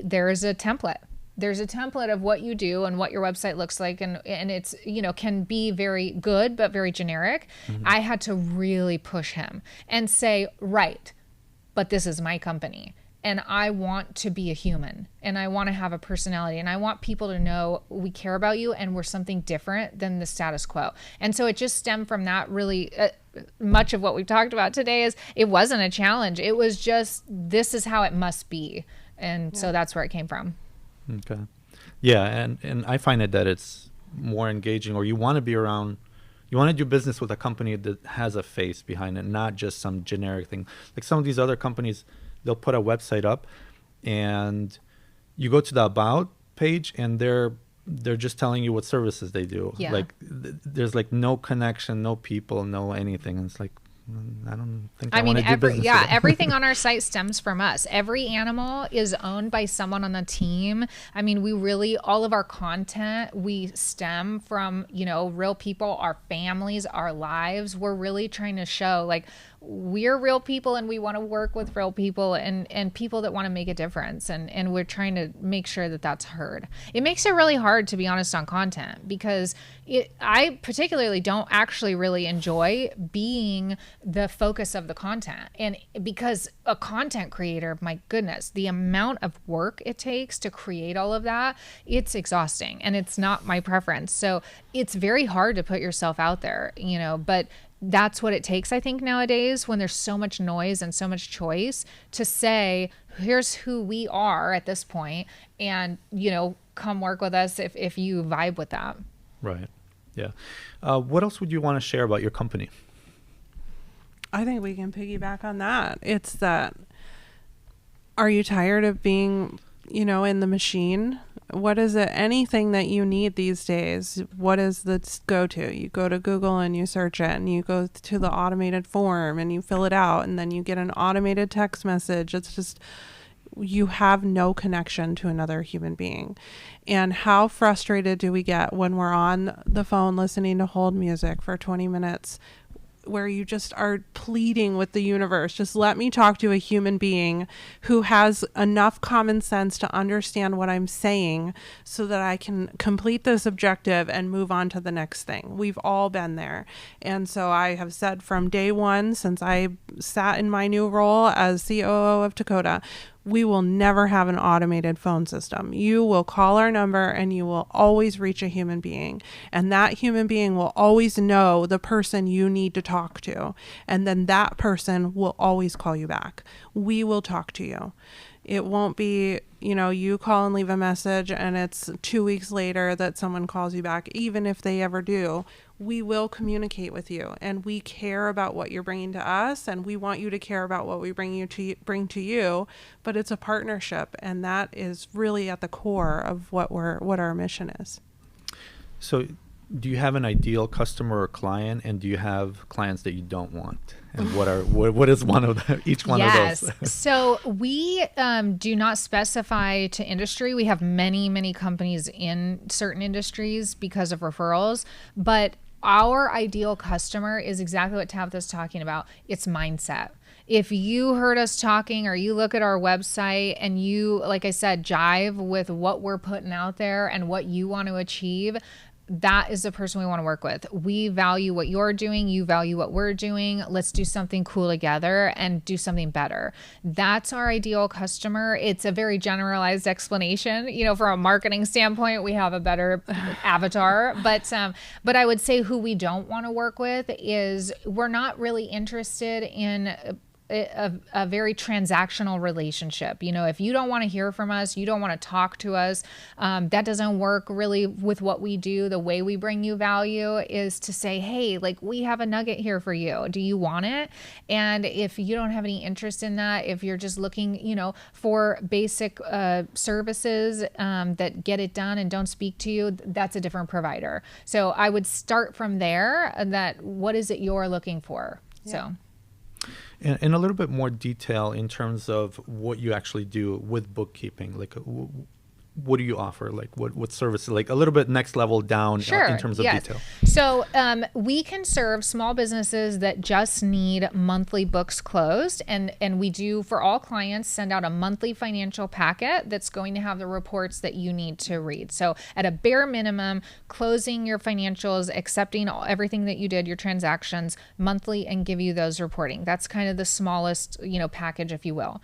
there's a template. There's a template of what you do and what your website looks like. And it's, can be very good, but very generic. Mm-hmm. I had to really push him and say, right, but this is my company. And I want to be a human, and I want to have a personality, and I want people to know we care about you and we're something different than the status quo. And so it just stemmed from that. Really, much of what we've talked about today is, it wasn't a challenge. It was just, this is how it must be. And so that's where it came from. Okay. Yeah. And I find it that it's more engaging, or you want to be around, you want to do business with a company that has a face behind it, not just some generic thing. Like some of these other companies, they'll put a website up and you go to the about page and they're just telling you what services they do. Yeah. Like there's like no connection, no people, no anything. And it's like, I don't think I want to do business with them. Everything on our site stems from us. Every animal is owned by someone on the team. I mean, we really, all of our content, we stem from, real people, our families, our lives. We're really trying to show like, we're real people and we want to work with real people and people that want to make a difference. And we're trying to make sure that that's heard. It makes it really hard, to be honest, on content, because I particularly don't actually really enjoy being the focus of the content. And because a content creator, my goodness, the amount of work it takes to create all of that, it's exhausting and it's not my preference. So it's very hard to put yourself out there, but that's what it takes, I think, nowadays, when there's so much noise and so much choice, to say, here's who we are at this point, and, come work with us if you vibe with that. Right. Yeah. What else would you want to share about your company? I think we can piggyback on that. It's that, are you tired of being, in the machine? What is it? Anything that you need these days, what is the go-to? You go to Google and you search it, and you go to the automated form and you fill it out, and then you get an automated text message. It's just, you have no connection to another human being. And how frustrated do we get when we're on the phone listening to hold music for 20 minutes where you just are pleading with the universe, just let me talk to a human being who has enough common sense to understand what I'm saying so that I can complete this objective and move on to the next thing. We've all been there. And so I have said from day one, since I sat in my new role as COO of Dakota, we will never have an automated phone system. You will call our number and you will always reach a human being. And that human being will always know the person you need to talk to. And then that person will always call you back. We will talk to you. It won't be, you call and leave a message and it's 2 weeks later that someone calls you back, even if they ever do. We will communicate with you, and we care about what you're bringing to us, and we want you to care about what we bring to you, but it's a partnership, and that is really at the core of what our mission is. So do you have an ideal customer or client, and do you have clients that you don't want? And what is one of them, each one of those? Yes. So we do not specify to industry. We have many, many companies in certain industries because of referrals, but our ideal customer is exactly what Tabitha's talking about. It's mindset. If you heard us talking or you look at our website and you, like I said, jive with what we're putting out there and what you want to achieve, that is the person we want to work with. We value what you're doing. You value what we're doing. Let's do something cool together and do something better. That's our ideal customer. It's a very generalized explanation. From a marketing standpoint, we have a better avatar. But I would say who we don't want to work with is we're not really interested in a very transactional relationship. If you don't want to hear from us, you don't want to talk to us, that doesn't work really with what we do. The way we bring you value is to say, hey, we have a nugget here for you. Do you want it? And if you don't have any interest in that, if you're just looking, for basic services that get it done and don't speak to you, that's a different provider. So I would start from there, that what is it you're looking for? Yeah. So. In a little bit more detail in terms of what you actually do with bookkeeping, what do you offer? What services? A little bit next level down in terms of detail. So we can serve small businesses that just need monthly books closed. And we do, for all clients, send out a monthly financial packet that's going to have the reports that you need to read. So at a bare minimum, closing your financials, accepting everything that you did, your transactions monthly, and give you those reporting. That's kind of the smallest, package, if you will.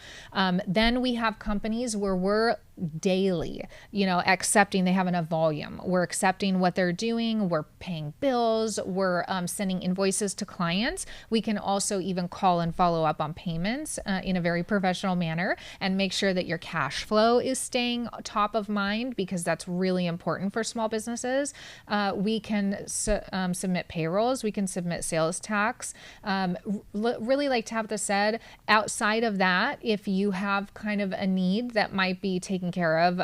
Then we have companies where we're daily, accepting, they have enough volume. We're accepting what they're doing. We're paying bills. We're sending invoices to clients. We can also even call and follow up on payments in a very professional manner and make sure that your cash flow is staying top of mind, because that's really important for small businesses. We can submit payrolls. We can submit sales tax. Really, like Tabitha said, outside of that, if you have kind of a need that might be taken care of,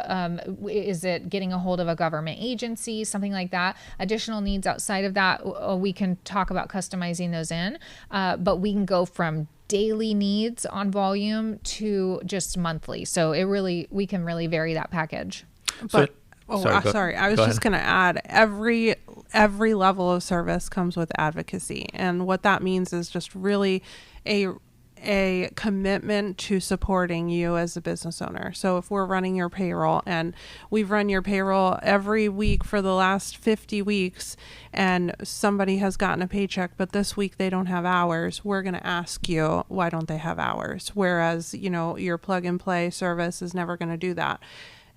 is it getting a hold of a government agency, something like that, additional needs outside of that, we can talk about customizing those in, but we can go from daily needs on volume to just monthly. So we can really vary that package. But sorry. I was just going to add, every level of service comes with advocacy. And what that means is just really a commitment to supporting you as a business owner. So if we're running your payroll, and we've run your payroll every week for the last 50 weeks, and somebody has gotten a paycheck, but this week they don't have hours, we're going to ask you, why don't they have hours? Whereas, your plug and play service is never going to do that.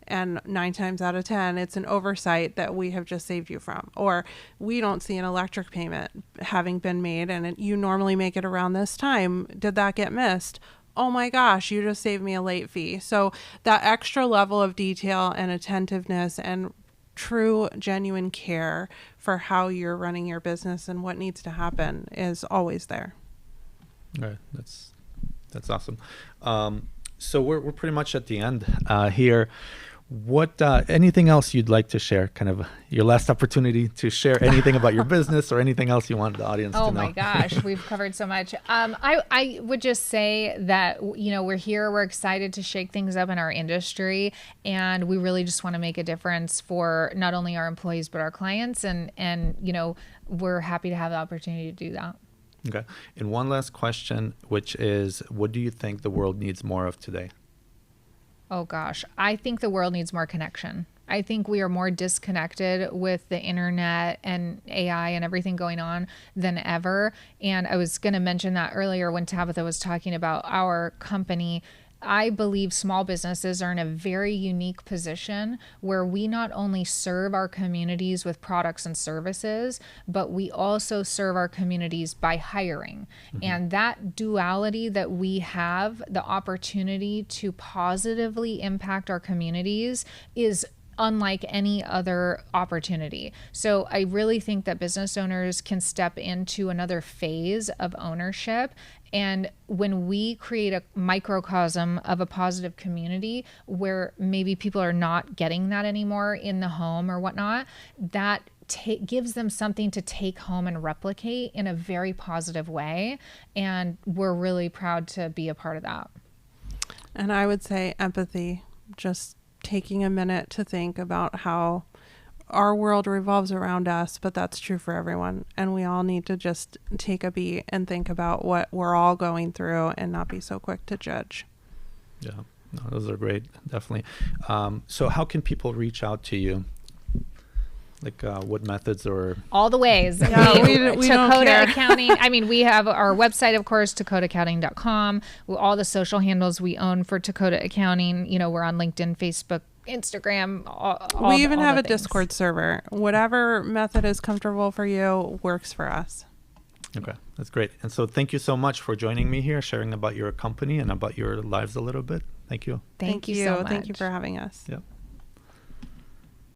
And 9 times out of 10, it's an oversight that we have just saved you from. Or we don't see an electric payment having been made, and you normally make it around this time. Did that get missed? Oh my gosh, you just saved me a late fee. So that extra level of detail and attentiveness and true, genuine care for how you're running your business and what needs to happen is always there. All right, that's awesome. So we're pretty much at the end here. What anything else you'd like to share? Kind of your last opportunity to share anything about your business or anything else you want the audience to know. Oh my gosh, we've covered so much. I would just say that we're here. We're excited to shake things up in our industry, and we really just want to make a difference for not only our employees but our clients. And we're happy to have the opportunity to do that. Okay. And one last question, which is, what do you think the world needs more of today? Oh gosh, I think the world needs more connection. I think we are more disconnected with the internet and AI and everything going on than ever. And I was going to mention that earlier when Tabitha was talking about our company. I believe small businesses are in a very unique position where we not only serve our communities with products and services, but we also serve our communities by hiring. And that duality that we have, the opportunity to positively impact our communities, is unlike any other opportunity. So I really think that business owners can step into another phase of ownership. And when we create a microcosm of a positive community where maybe people are not getting that anymore in the home or whatnot, that gives them something to take home and replicate in a very positive way. And we're really proud to be a part of that. And I would say empathy, just taking a minute to think about how our world revolves around us, but that's true for everyone. And we all need to just take a beat and think about what we're all going through and not be so quick to judge. Yeah, no, those are great. Definitely. So how can people reach out to you? Like what methods or? All the ways. Yeah, we don't Takota care. Accounting. I mean, we have our website, of course, takotaaccounting.com. All the social handles we own for Takota Accounting. You know, we're on LinkedIn, Facebook, Instagram. We even have a Discord server. Whatever method is comfortable for you works for us. Okay, that's great. And so thank you so much for joining me here, sharing about your company and about your lives a little bit. Thank you. Thank you so much. Thank you for having us. Yep.